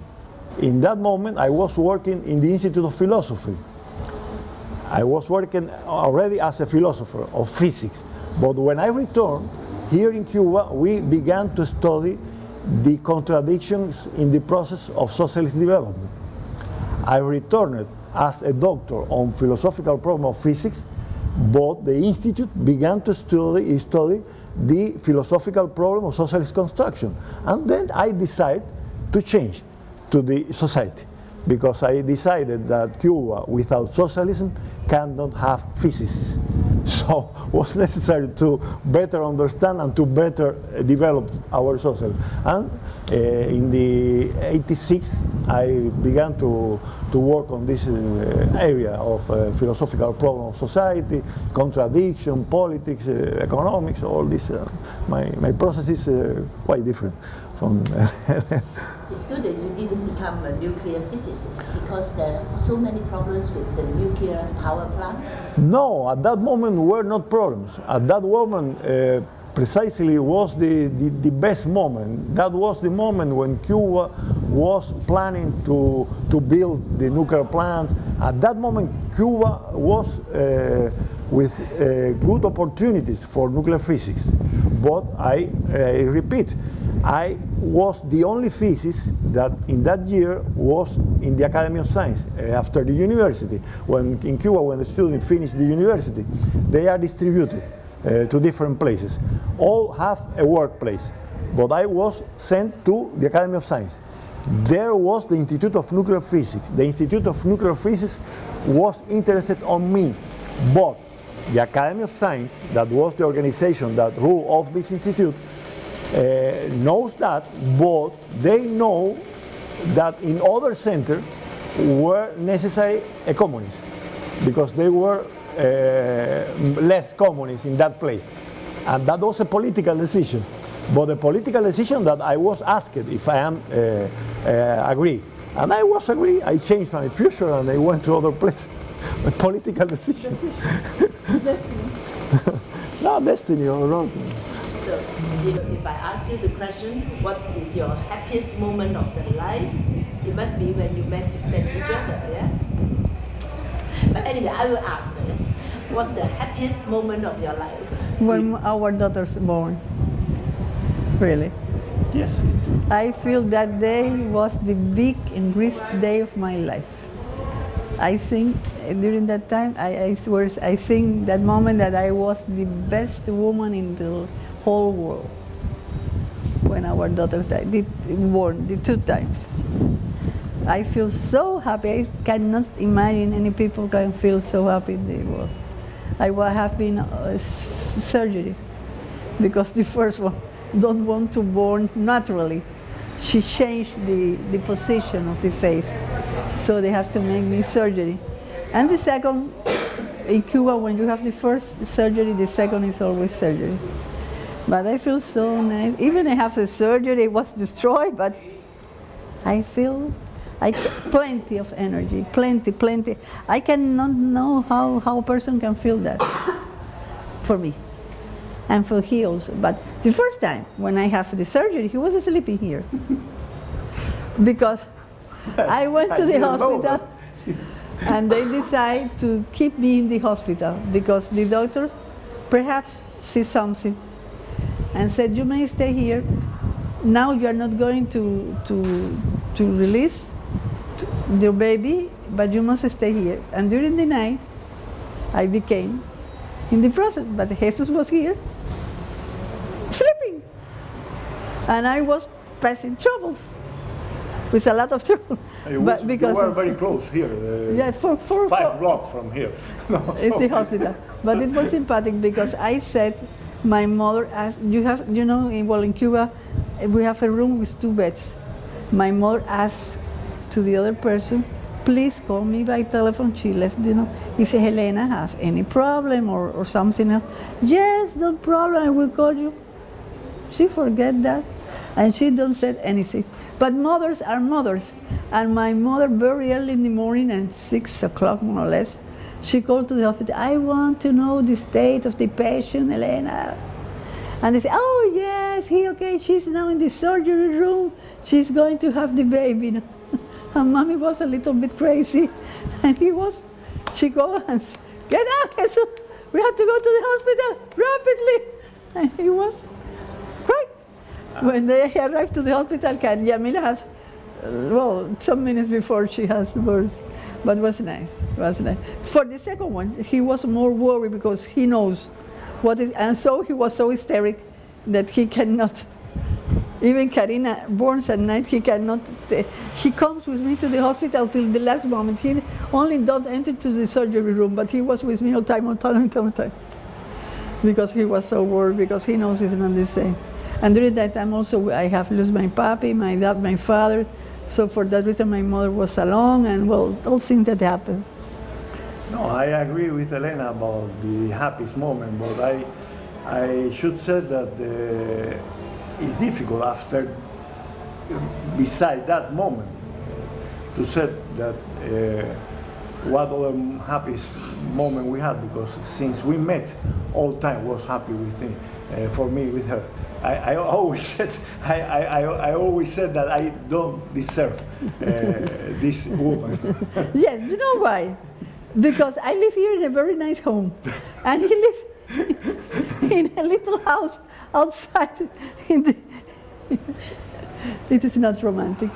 in that moment I was working in the Institute of Philosophy. I was working already as a philosopher of physics. But when I returned, here in Cuba, we began to study the contradictions in the process of socialist development. I returned as a doctor on philosophical problem of physics, but the institute began to study the philosophical problem of socialist construction. And then I decided to change to the society, because I decided that Cuba without socialism cannot have physicists. So it was necessary to better understand and to better develop our society. And in the 86, I began to work on this area of philosophical problem of society, contradiction, politics, economics, all this. My process is quite different from It's good that you didn't become a nuclear physicist, because there are so many problems with the nuclear power plants. No, at that moment were not problems. At that moment, precisely was the best moment. That was the moment when Cuba was planning to build the nuclear plant. At that moment, Cuba was with good opportunities for nuclear physics. But I repeat, I was the only physicist that in that year was in the Academy of Science after the university. When in Cuba, when the students finish the university, they are distributed to different places. All have a workplace, but I was sent to the Academy of Science. There was the Institute of Nuclear Physics. The Institute of Nuclear Physics was interested on me, but the Academy of Science, that was the organization that ruled of this institute, knows that, but they know that in other centers were necessary a communist, because they were less communist in that place. And that was a political decision. But the political decision that I was asked if I am agree. And I was agree. I changed my future and I went to other place. A political decision. Destiny. No, destiny or wrong. So if I ask you the question, what is your happiest moment of the life? It must be when you met each other, yeah? But anyway, I will ask, what's the happiest moment of your life? When our daughter's born. Really. Yes. I feel that day was the big and greatest day of my life. I think during that time, I think that moment that I was the best woman in the whole world. When our daughters died, born the 2 times. I feel so happy. I cannot imagine any people can feel so happy in the world. I have been surgery because the first one don't want to born naturally. She changed the position of the face, so they have to make me surgery. And the second, in Cuba, when you have the first surgery, the second is always surgery. But I feel so nice. Even I have the surgery, it was destroyed, but I feel plenty of energy, plenty. I cannot know how a person can feel that for me. And for he also. But the first time when I have the surgery, he was sleeping here. Because I went to the hospital and they decided to keep me in the hospital because the doctor perhaps sees something and said, you may stay here. Now you are not going to release your baby, but you must stay here. And during the night, I became in the process, but Jesus was here, sleeping. And I was passing troubles, with a lot of trouble. But because you were very close here. Yeah, for 5 blocks from here. No, it's the hospital. But it was sympathetic because I said, my mother asked, in Cuba, we have a room with 2 beds. My mother asked to the other person, please call me by telephone. She left, if Elena has any problem or something else. Yes, no problem, I will call you. She forget that, and she don't say anything. But mothers are mothers. And my mother, very early in the morning, at 6 o'clock more or less, she called to the hospital, I want to know the state of the patient, Elena. And they say, oh yes, okay, she's now in the surgery room. She's going to have the baby. And mommy was a little bit crazy. And she goes and said, get out, Jesús. We have to go to the hospital rapidly. And he was right. When they arrived to the hospital, Yamila has, some minutes before she has birth. But it was nice. For the second one, he was more worried because he knows what it, and so he was so hysteric that he cannot. Even Karina borns at night, he cannot. He comes with me to the hospital till the last moment. He only don't enter to the surgery room, but he was with me all time. Because he was so worried, because he knows it's not the same. And during that time also, I have lost my papi, my dad, my father. So for that reason, my mother was alone, and all things that happened. No, I agree with Elena about the happiest moment, but I should say that it's difficult after, beside that moment, to say that what other happiest moment we had, because since we met, all time was happy with me, for me with her. I always said that I don't deserve this woman. Yes, you know why? Because I live here in a very nice home, and he lives in a little house outside. It is not romantic.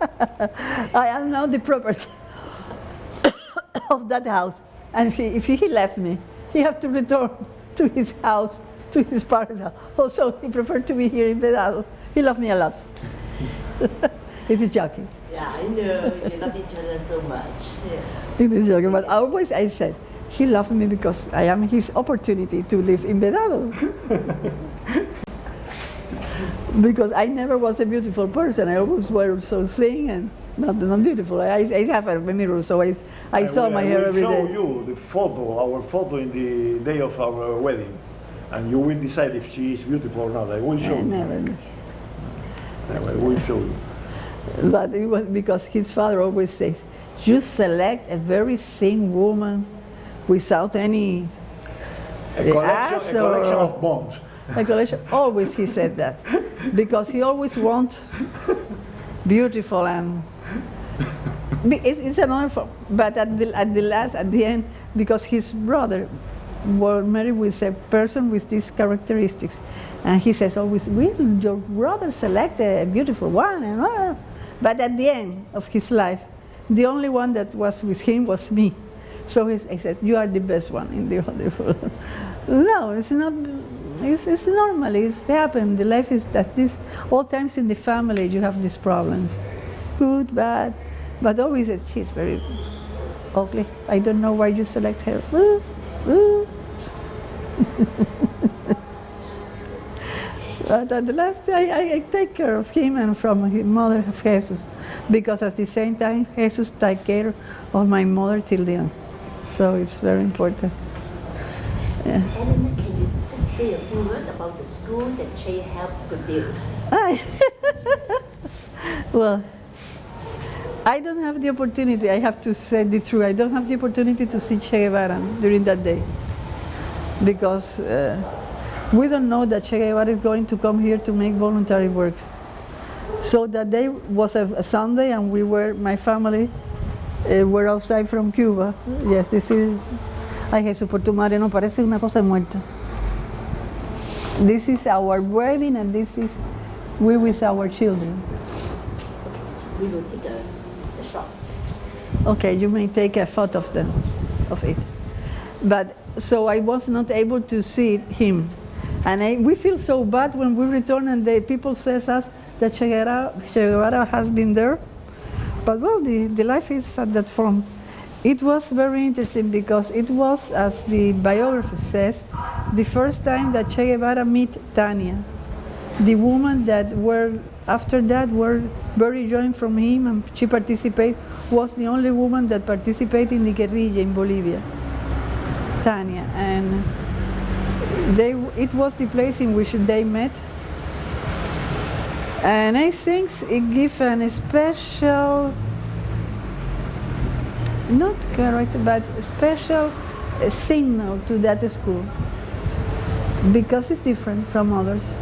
I am now the property of that house, and if he left me, he has to return to his house, to his parents' house. Also, he preferred to be here in Vedado. He loved me a lot. It is joking. Yeah, I know, you love each other so much. Yes. It is joking, but always I said, he loved me because I am his opportunity to live in Vedado. Because I never was a beautiful person. I always was so thin and not beautiful. I have a mirror, so I saw my hair every day. I will show you the photo, our photo in the day of our wedding, and you will decide if she is beautiful or not. I will show you. Never. I will show you. But it was because his father always says, you select a very thin woman without any A collection of bones. a collection. Always he said that. Because he always wants beautiful and it's another, but at the end, because his brother was married with a person with these characteristics, and he says always, "Will your brother select a beautiful one?" And but at the end of his life, the only one that was with him was me. So he said, "You are the best one in the whole world." No, it's not. It's normal. It's happened. The life is that this. All times in the family, you have these problems, good, bad, but always she's very ugly. I don't know why you select her. But at the last, I take care of him and from his mother of Jesus, because at the same time, Jesus take care of my mother till the end. So it's very important. Yeah. Elena, can you just say a few words about the school that Che helped to build? Well, I don't have the opportunity, I have to say the truth, I don't have the opportunity to see Che Guevara during that day. Because we don't know that Che Guevara is going to come here to make voluntary work. So that day was a Sunday, and my family were outside from Cuba. Yes, this is... Ay, Jesús, por tu madre, no parece una cosa muerta. This is our wedding, and this is we with our children. We will take a shot. Okay, you may take a photo of it. But so I was not able to see him, and we feel so bad when we return and the people says us that Che Guevara has been there. But well, the life is at that form. It was very interesting because it was, as the biography says, the first time that Che Guevara met Tania, the woman that after that were very joined from him, and she was the only woman that participated in the guerrilla in Bolivia, Tania, and it was the place in which they met. And I think it gives a special, not character, but a special signal to that school, because it's different from others.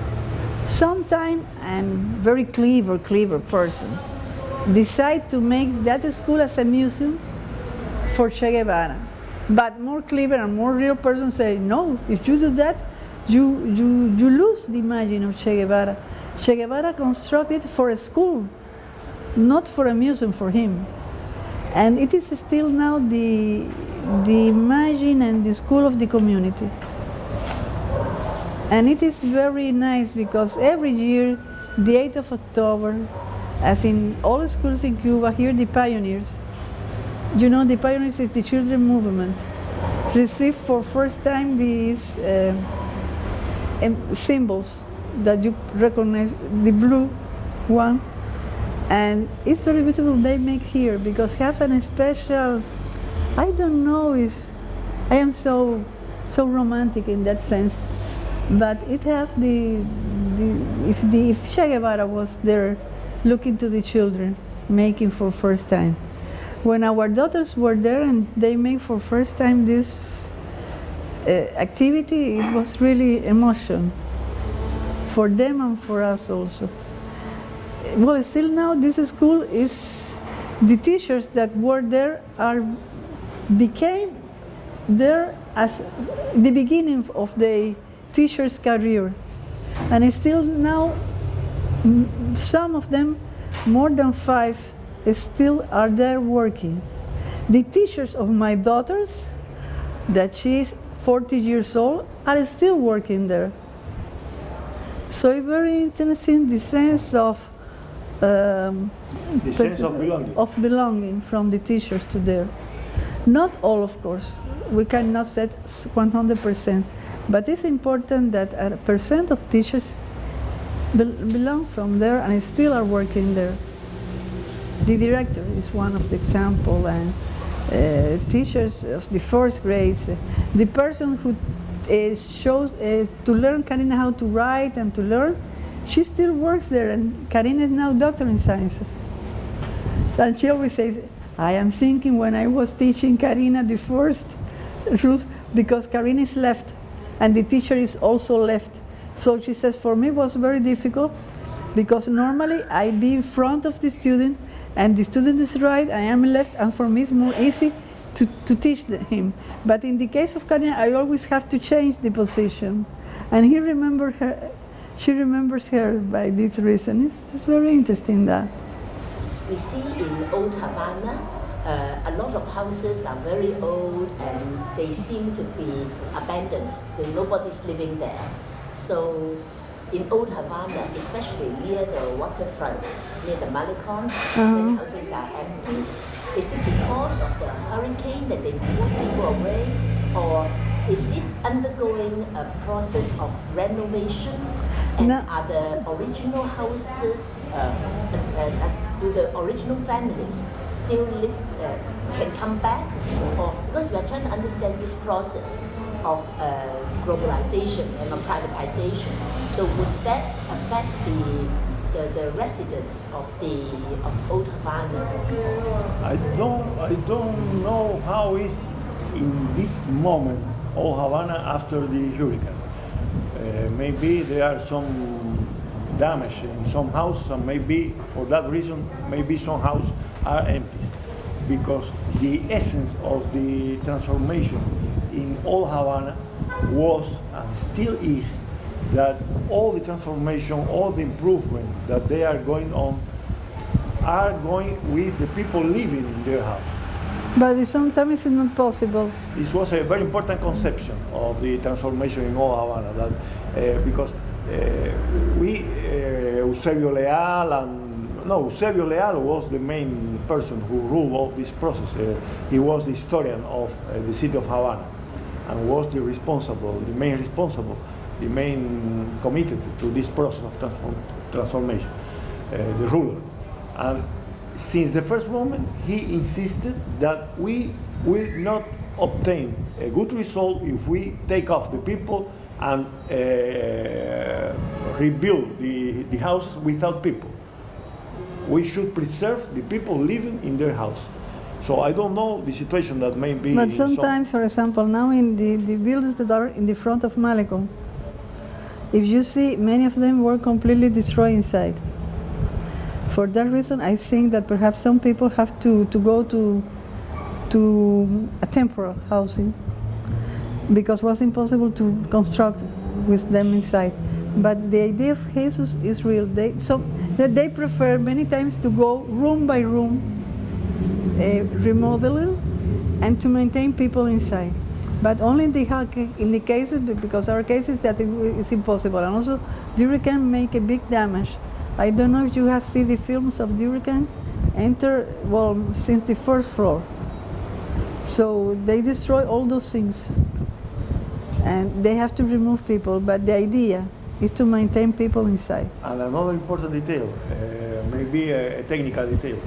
Sometimes a very clever person decide to make that school as a museum for Che Guevara. But more clever and more real person say, no, if you do that, you lose the imagine of Che Guevara. Che Guevara constructed for a school, not for a museum for him. And it is still now the imagine and the school of the community. And it is very nice because every year, the 8th of October, as in all schools in Cuba, here the pioneers, you know, the pioneers is the children movement, receive for first time these symbols that you recognize, the blue one. And it's very beautiful they make here because have a special, I don't know if I am so romantic in that sense, but it have if Che Guevara was there looking to the children, making for first time. When our daughters were there and they made for first time this activity, it was really emotion for them and for us also. Well, still now this school is, the teachers that were there became there as the beginning of the teacher's career. And still now, some of them, more than 5, still are there working. The teachers of my daughters, that she is 40 years old, are still working there. So it's very interesting, the sense of belonging from the teachers to there. Not all, of course. We cannot say 100%, but it's important that a percent of teachers belong from there and still are working there. The director is one of the example, and teachers of the first grades. The person who shows to learn Karina how to write and to learn, she still works there, and Karina is now doctor in sciences. And she always says, I am thinking when I was teaching Karina the first rules, because Karina is left and the teacher is also left. So she says, for me it was very difficult because normally I be in front of the student and the student is right, I am left, and for me it's more easy to teach him. But in the case of Karina, I always have to change the position. And she remembers her by this reason. It's very interesting that. We see in old Havana, a lot of houses are very old and they seem to be abandoned, so nobody's living there. So in old Havana, especially near the waterfront, near the Malecon, many houses are empty. Is it because of the hurricane that they moved people away, or is it undergoing a process of renovation? And No. are the original houses, do the original families still live, can come back? Or because we are trying to understand this process of globalization and privatization. So would that affect the residents of old Havana? I don't know how is in this moment old Havana after the hurricane. Maybe there are some damage in some houses, and maybe for that reason, maybe some houses are empty. Because the essence of the transformation in old Havana was and still is that all the transformation, all the improvement that they are going on are going with the people living in their house. But sometimes it's not possible. This was a very important conception of the transformation in old Havana, that because Eusebio Leal was the main person who ruled all this process. He was the historian of the city of Havana and was the main committed to this process of transformation, the ruler. And since the first moment, he insisted that we will not obtain a good result if we take off the people and rebuild the houses without people. We should preserve the people living in their house. So I don't know the situation that may be. But sometimes, for example, now in the buildings that are in the front of Malecon, if you see, many of them were completely destroyed inside. For that reason, I think that perhaps some people have to go to a temporary housing, because it was impossible to construct with them inside. But the idea of Jesus is real. They prefer many times to go room by room, remodeling, and to maintain people inside. But only in the cases, because our cases that it's impossible. And also, the hurricane make a big damage. I don't know if you have seen the films of the hurricane since the first floor. So they destroy all those things. And they have to remove people, but the idea is to maintain people inside. And another important detail, maybe a technical detail.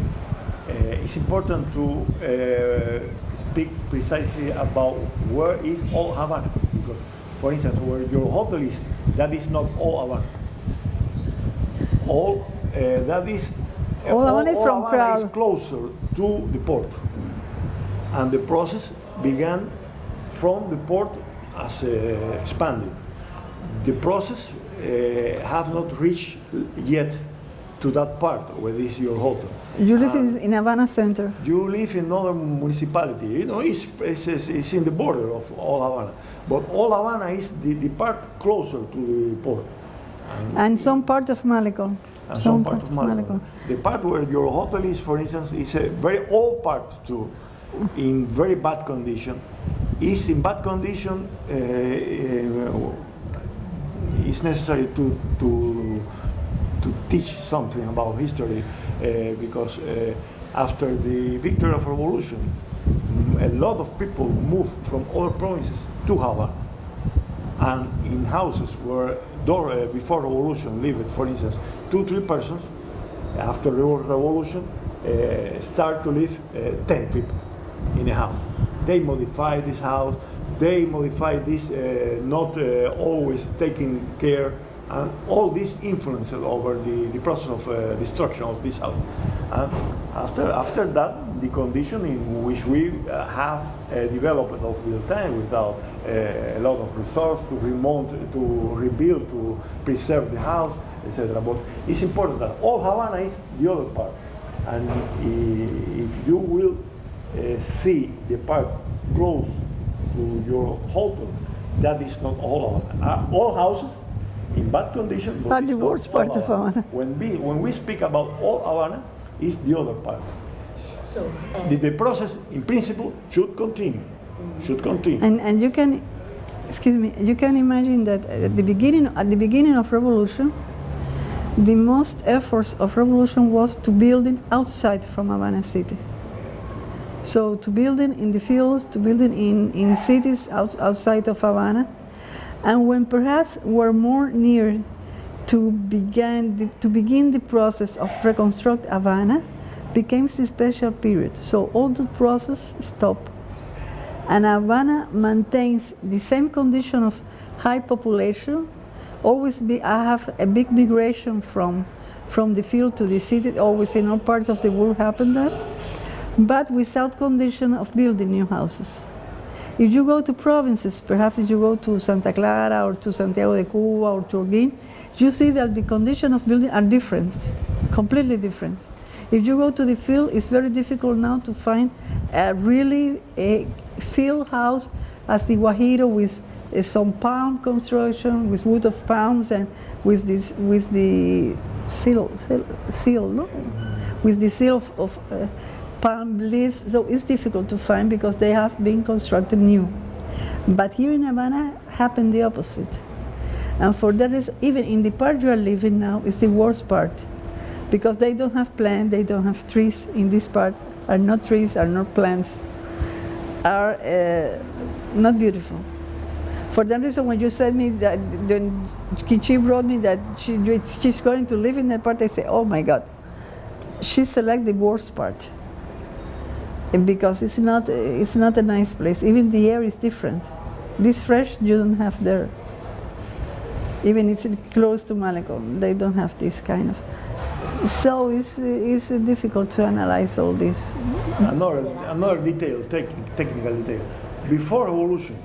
It's important to speak precisely about where is old Havana. Because, for instance, where your hotel is, that is not old Havana. That is Old Havana is from Havana is closer to the port, and the process began from the port as expanded. The process have not reached yet to that part where is your hotel. You live in Havana Center. You live in another municipality. You know, it's in the border of Old Havana, but Old Havana is the part closer to the port. And some part of Malecon. And some part of Malecon. The part where your hotel is, for instance, is a very old part too, in very bad condition. Is in bad condition. It's necessary to teach something about history because after the victory of revolution, a lot of people moved from other provinces to Havana. And in houses where before revolution lived, for instance, 2-3 persons, after the revolution, start to live 10 people in a house. They modify this house, they modify this not always taking care, and all this influences over the process of destruction of this house. And after that, the condition in which we have developed of the time without a lot of resources to rebuild, to preserve the house, etc. But it's important that all Havana is the other part. And if you will see the part close to your hotel, that is not all Havana. All houses in bad condition, but But the worst part of Havana. When we speak about all Havana, is the other part. So, The process, in principle, should continue. Should continue. And you can, excuse me, you can imagine that at the beginning of revolution, the most efforts of revolution was to building outside from Havana city. So to building in the fields, to building in cities outside of Havana, and when perhaps we're more near to begin the process of reconstruct Havana, became the special period. So all the process stopped, and Havana maintains the same condition of high population. I have a big migration from the field to the city. Always in all parts of the world happen that, but without condition of building new houses. If you go to provinces, perhaps if you go to Santa Clara or to Santiago de Cuba or to Holguín, you see that the condition of building are different, completely different. If you go to the field, it's very difficult now to find a field house as the Guajiro with some palm construction, with wood of palms and with the seal, no? With the seal of palm leaves. So it's difficult to find because they have been constructed new. But here in Havana happened the opposite. And for that is, even in the part you are living now, is the worst part. Because they don't have plants, they don't have trees in this part, are not trees, are not plants, are not beautiful. For that reason, when you said me that, when she wrote me that she's going to live in that part, I say, oh my God, she selected the worst part. Because it's not a nice place. Even the air is different. This fresh you don't have there. Even it's close to Malecon, they don't have this kind of. So it's difficult to analyze all this. Another detail, technical detail. Before revolution,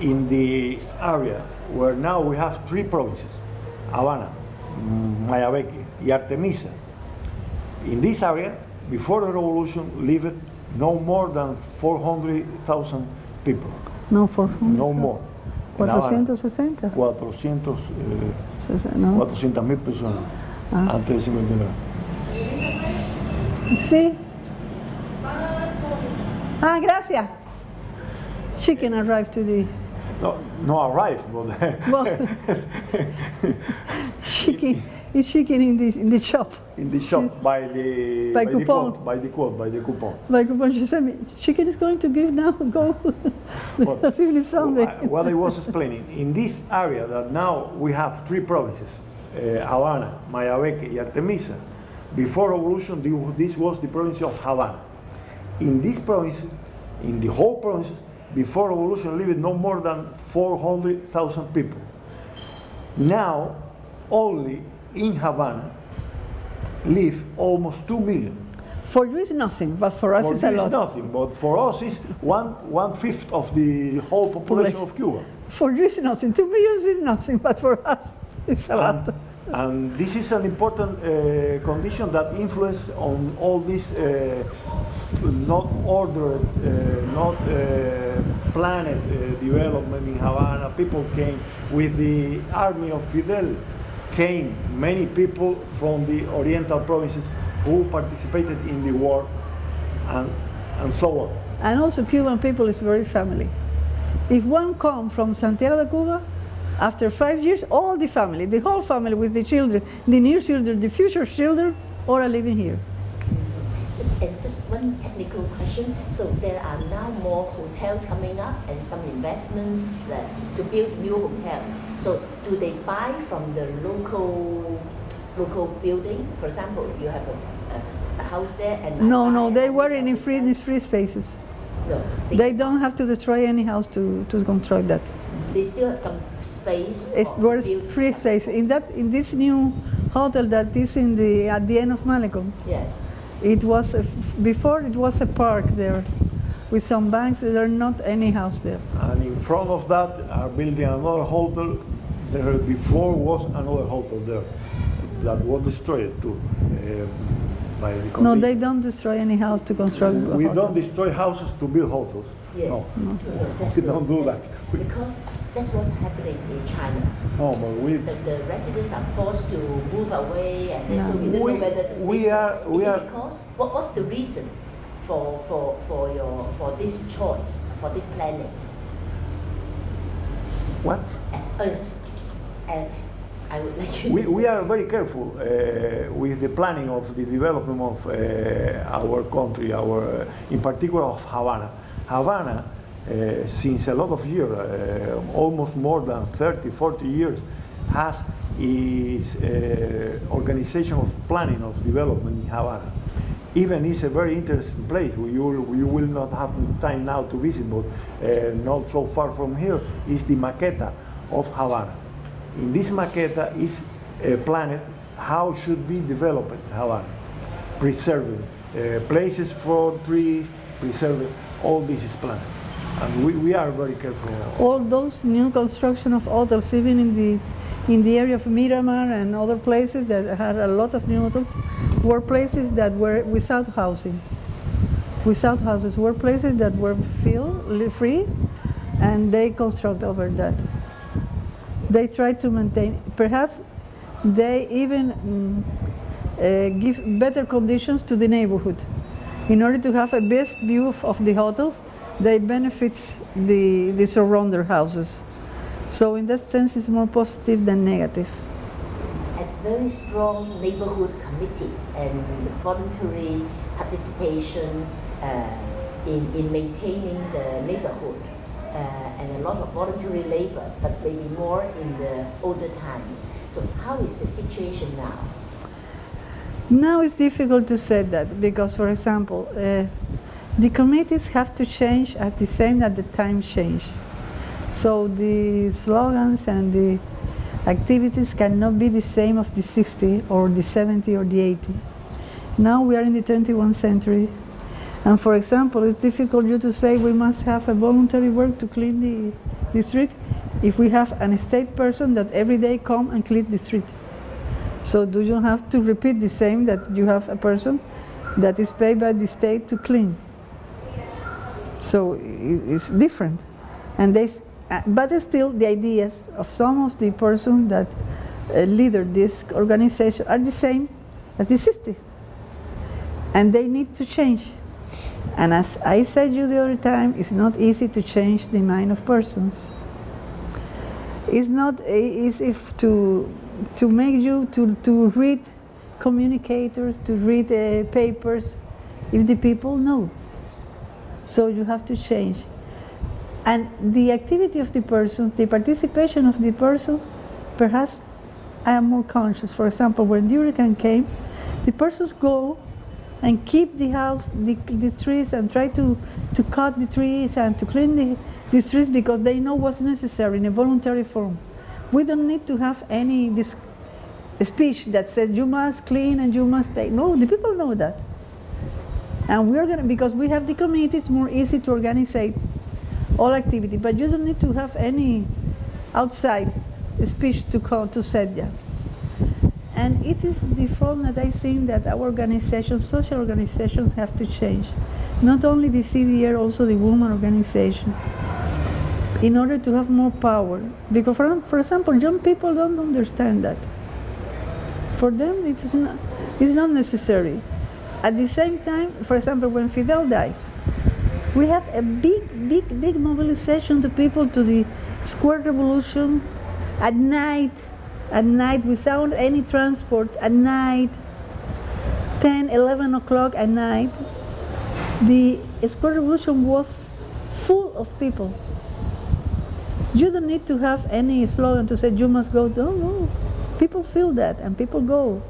in the area where now we have 3 provinces, Havana, Mayabeque, y Artemisa, in this area, before the revolution, lived no more than 400,000 people. No, 400. No more. 460. 400,000 personas antes de 59. Sí. Ah, gracias. Chicken arrived today. No arrived, but Well, chicken in the shop. in the shop by the coupon. by the coupon. Like when she said me, chicken is going to give now, go. That's even Sunday. What I was explaining, in this area that now we have 3 provinces, Havana, Mayabeque, y Artemisa. Before revolution, this was the province of Havana. In this province, in the whole provinces, before revolution lived no more than 400,000 people. Now, only in Havana live almost 2 million. For you it's nothing, but for us it's a lot. It's nothing, but for us it's one fifth of the whole population of Cuba. For you it's nothing. 2 million is nothing, but for us it's a lot. And this is an important condition that influence on all this not ordered, not planned development in Havana. People came with the army of Fidel. Came many people from the Oriental provinces who participated in the war, and so on. And also Cuban people is very family. If one comes from Santiago de Cuba, after 5 years, all the family, the whole family with the children, the near children, the future children, all are living here. And just one technical question. So there are now more hotels coming up and some investments to build new hotels. So do they buy from the local building? For example, you have a house there and No, they were in free spaces. No, they don't have to destroy any house to control that. They still have some space. It's free space in this new hotel that is at the end of Malecon. Yes. It was before it was a park there, with some banks. There are not any house there. And in front of that are building another hotel. There before was another hotel there that was destroyed too by the condition. No, they don't destroy any house to construct. We don't destroy houses to build hotels. Yes. No. That's We don't do that. Because that's what's happening in China. No, but the residents are forced to move away, and so we don't know whether the because what's the reason for this choice, for this planning? What? I would like you to We are very careful with the planning of the development of our country, in particular of Havana. Havana, since a lot of years, almost more than 30, 40 years, has its organization of planning of development in Havana. Even it's a very interesting place. You will not have time now to visit, but not so far from here is the maqueta of Havana. In this maqueta is planned how should be developed Havana, preserving places for trees, preserving, all this is planned. And we are very careful. All those new construction of hotels, even in the area of Miramar and other places that had a lot of new hotels, were places that were without housing. Without houses, were places that were free, and they construct over that. They try to maintain, perhaps they even give better conditions to the neighborhood. In order to have a best view of the hotels, they benefit the surrounding houses. So in that sense, it's more positive than negative. And very strong neighborhood committees and voluntary participation in maintaining the neighborhood. And a lot of voluntary labor, but maybe more in the older times. So how is the situation now? Now it's difficult to say that because, for example, the committees have to change at the same that the times change. So the slogans and the activities cannot be the same of the 60 or the 70 or the 80. Now we are in the 21st century. And for example, it's difficult you to say we must have a voluntary work to clean the street if we have an state person that every day come and clean the street. So do you have to repeat the same that you have a person that is paid by the state to clean? So it's different. And but still the ideas of some of the persons that lead this organization are the same as the 60. And they need to change. And as I said you the other time, it's not easy to change the mind of persons. It's not easy to make you to read communicators, to read papers, if the people know. So you have to change. And the activity of the person, the participation of the person, perhaps I am more conscious. For example, when the hurricane came, the persons go and keep the house, the trees, and try to cut the trees and to clean the streets because they know what's necessary in a voluntary form. We don't need to have any speech that says you must clean and you must stay. No, the people know that. And we're going to, because we have the committee, it's more easy to organize all activity, but you don't need to have any outside speech to set that. And it is the form that I think that our organizations, social organizations, have to change. Not only the CDR, also the women organization, in order to have more power. Because, for example, young people don't understand that. For them, it's not necessary. At the same time, for example, when Fidel dies, we have a big mobilization to people to the square revolution at night, without any transport, at night, 10, 11 o'clock at night, the Square Revolution was full of people. You don't need to have any slogan to say you must go. No. People feel that and people go.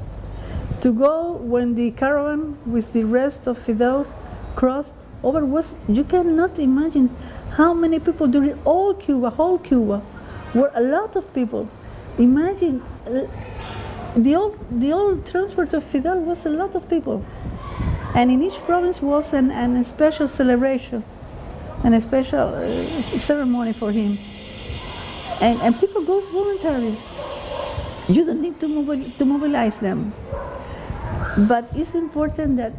To go when the caravan with the rest of Fidel's crossed over was, you cannot imagine how many people during all Cuba, whole Cuba, were a lot of people. Imagine the old transport of Fidel was a lot of people. And in each province was a special celebration and a special ceremony for him. And people go voluntarily. You don't need to mobilize them. But it's important that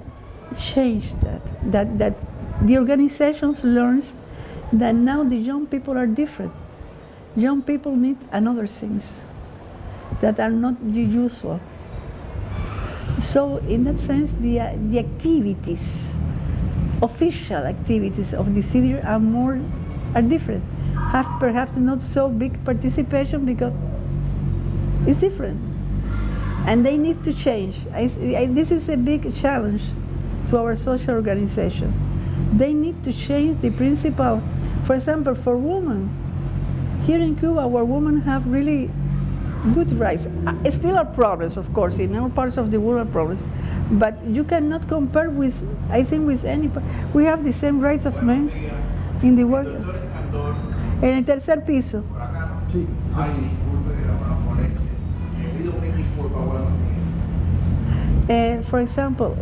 change that the organizations learns that now the young people are different. Young people need another things that are not the usual. So in that sense, the activities, official activities of the city are different. Have perhaps not so big participation because it's different. And they need to change. This is a big challenge to our social organization. They need to change the principle. For example, for women, here in Cuba, where women have really good rights. Still are problems, of course, in all parts of the world are problems. But you cannot compare with, I think, with any. We have the same rights of men in the world. En el tercer piso. Sí. For example,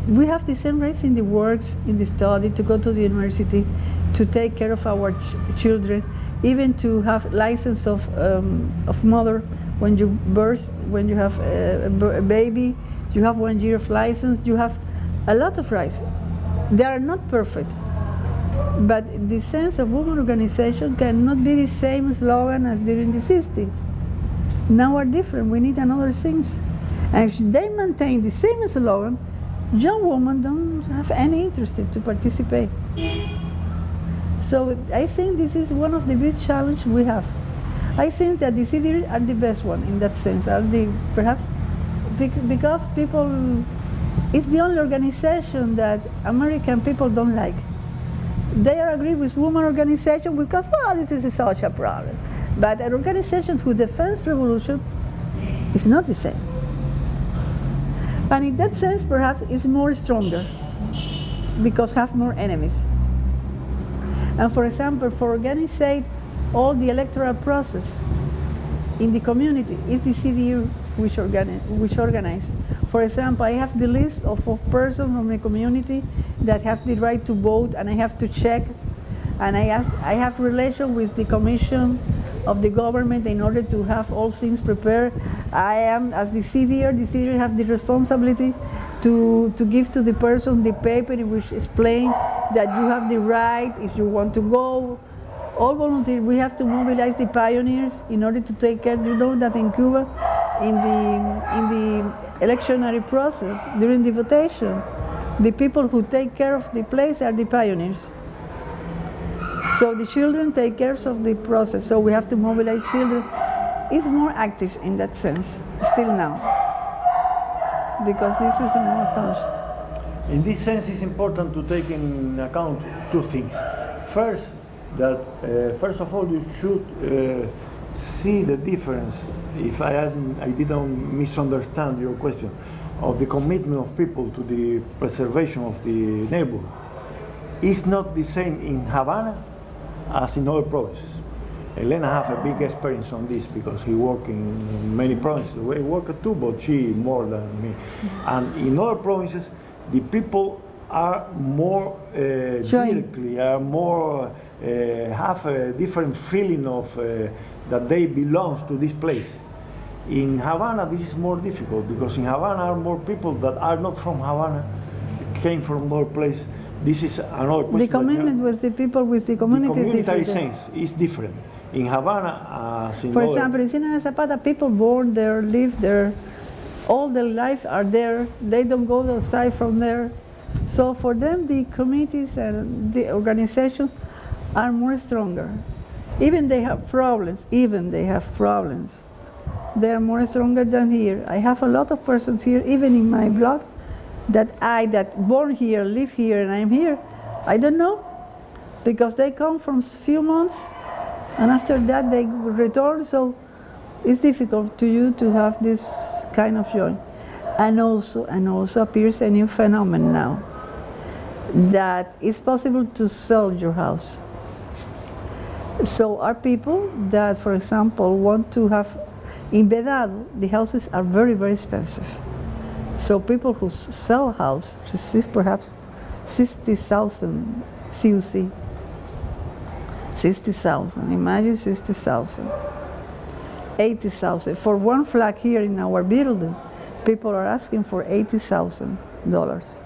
we have the same rights in the works, in the study, to go to the university, to take care of our children, even to have license of mother when you birth, when you have a baby, you have 1 year of license, you have a lot of rights. They are not perfect, but the sense of women organization cannot be the same slogan as during the 60s. Now are different, we need another things. And if they maintain the same slogan, young women don't have any interest to participate. So I think this is one of the big challenges we have. I think that the cities are the best one in that sense. Are the perhaps because people, it's the only organization that American people don't like. They agree with women organization because, well, this is such a problem. But an organization who defends revolution is not the same. And in that sense, perhaps it's more stronger because have more enemies. And for example, for organizing all the electoral process in the community, is the CDU which organize. For example, I have the list of persons from the community that have the right to vote, and I have to check, and I have relation with the commission of the government in order to have all things prepared. I am, as the CDU have the responsibility to give to the person the paper in which explain that you have the right, if you want to go. All volunteers, we have to mobilize the pioneers in order to take care. You know that in Cuba, in the electionary process, during the votation, the people who take care of the place are the pioneers. So the children take care of the process, so we have to mobilize children. It's more active in that sense, still now, because this is more conscious. In this sense, it's important to take in account two things. First, that first of all, you should see the difference, if I didn't misunderstand your question, of the commitment of people to the preservation of the neighborhood. It's not the same in Havana as in other provinces. Elena has a big experience on this because he worked in many provinces. We worked too, but she more than me. And in other provinces, the people are more directly, are more have a different feeling of that they belong to this place. In Havana, this is more difficult because in Havana are more people that are not from Havana, came from other places. This is another question. The commitment with the people, with the community, the community sense is different. In Havana, as in for example, in Ciudad Zapata, people born there, live there, all their life are there. They don't go outside from there. So for them, the committees and the organizations are more stronger. Even they have problems. They are more stronger than here. I have a lot of persons here, even in my blog, that I, that born here, live here, and I'm here? I don't know, because they come from few months, and after that they return, so it's difficult to you to have this kind of joy. And also appears a new phenomenon now, that it's possible to sell your house. So are people that, for example, want to have, in Vedado, the houses are very, very expensive. So people who sell a house receive perhaps 60,000 CUC. 60,000, imagine 60,000. 80,000. For one flat here in our building, people are asking for $80,000.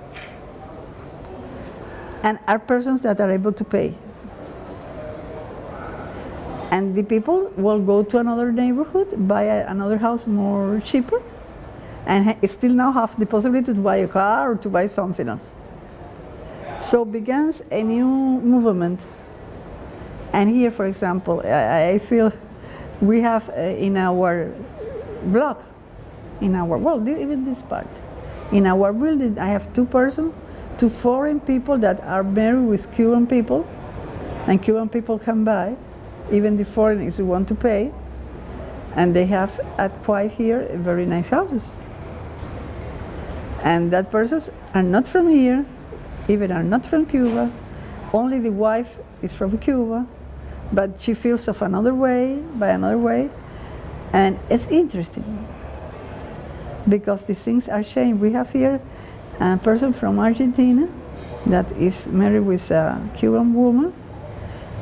And are persons that are able to pay. And the people will go to another neighborhood, buy another house more cheaper, and still now have the possibility to buy a car or to buy something else. So begins a new movement. And here, for example, I feel we have in our block, even this part, in our building, I have two foreign people that are married with Cuban people, and Cuban people come by, even the foreigners who want to pay, and they have acquired here very nice houses. And that persons are not from here, even are not from Cuba, only the wife is from Cuba, but she feels of another way, and it's interesting because these things are changed. We have here a person from Argentina that is married with a Cuban woman.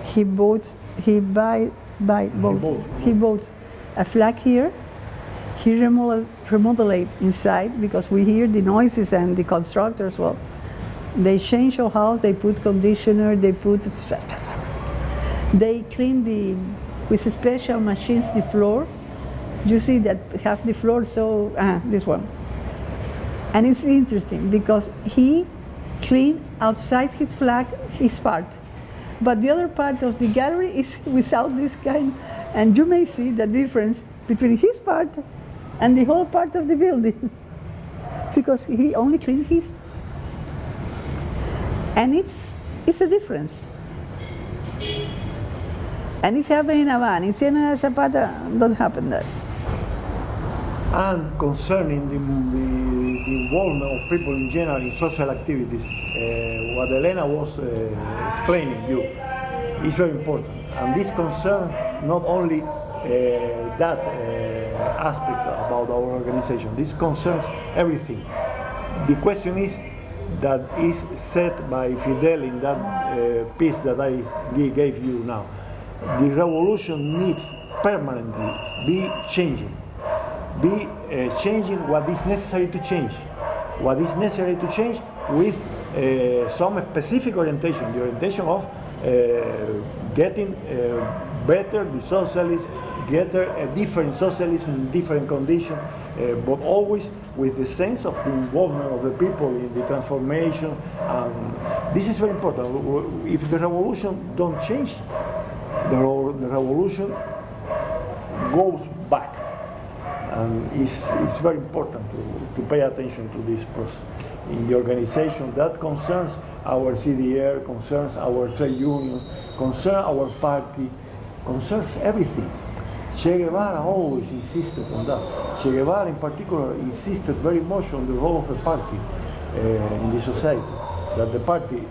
He bought a flat here. He remodeled it inside because we hear the noises and the constructors. Well, they change your house. They put conditioner. They clean with special machines the floor. You see that have the floor, so this one. And it's interesting because he cleaned outside his flat, his part. But the other part of the gallery is without this kind. And you may see the difference between his part and the whole part of the building. Because he only cleaned his. And it's a difference. And it's happening in Havana. In Ciénaga de Zapata, don't happen that. And concerning the involvement of people in general in social activities, what Elena was explaining you is very important. And this concerns not only that aspect about our organization, this concerns everything. The question is that is said by Fidel in that piece that I gave you now. The revolution needs permanently be changing what is necessary to change. What is necessary to change with some specific orientation, the orientation of getting better the socialists, get a different socialists in different conditions, but always with the sense of the involvement of the people in the transformation. This is very important. If the revolution don't change, the revolution goes back. And it's very important to pay attention to this process in the organization that concerns our CDR, concerns our trade union, concerns our party, concerns everything. Che Guevara always insisted on that. Che Guevara in particular insisted very much on the role of the party in the society, that the party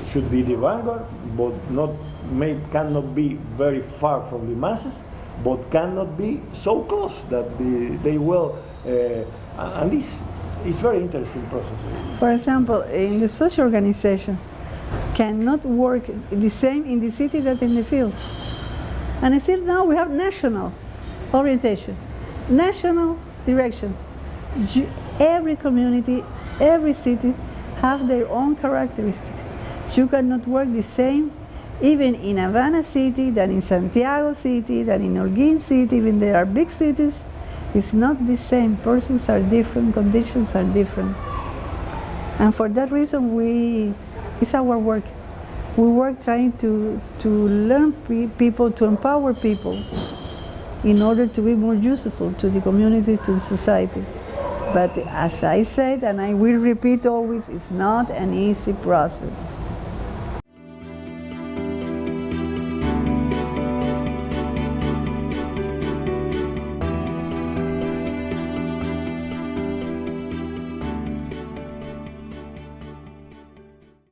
should be the vanguard, but cannot be very far from the masses, but cannot be so close that they will, and this is very interesting process. For example, in the social organization, cannot work the same in the city that in the field. And still now we have national orientations, national directions. Every community, every city have their own characteristics. You cannot work the same even in Havana city, than in Santiago city, than in Holguín city, even there are big cities, it's not the same. Persons are different, conditions are different. And for that reason, it's our work. We work trying to learn people, to empower people in order to be more useful to the community, to the society. But as I said, and I will repeat always, it's not an easy process.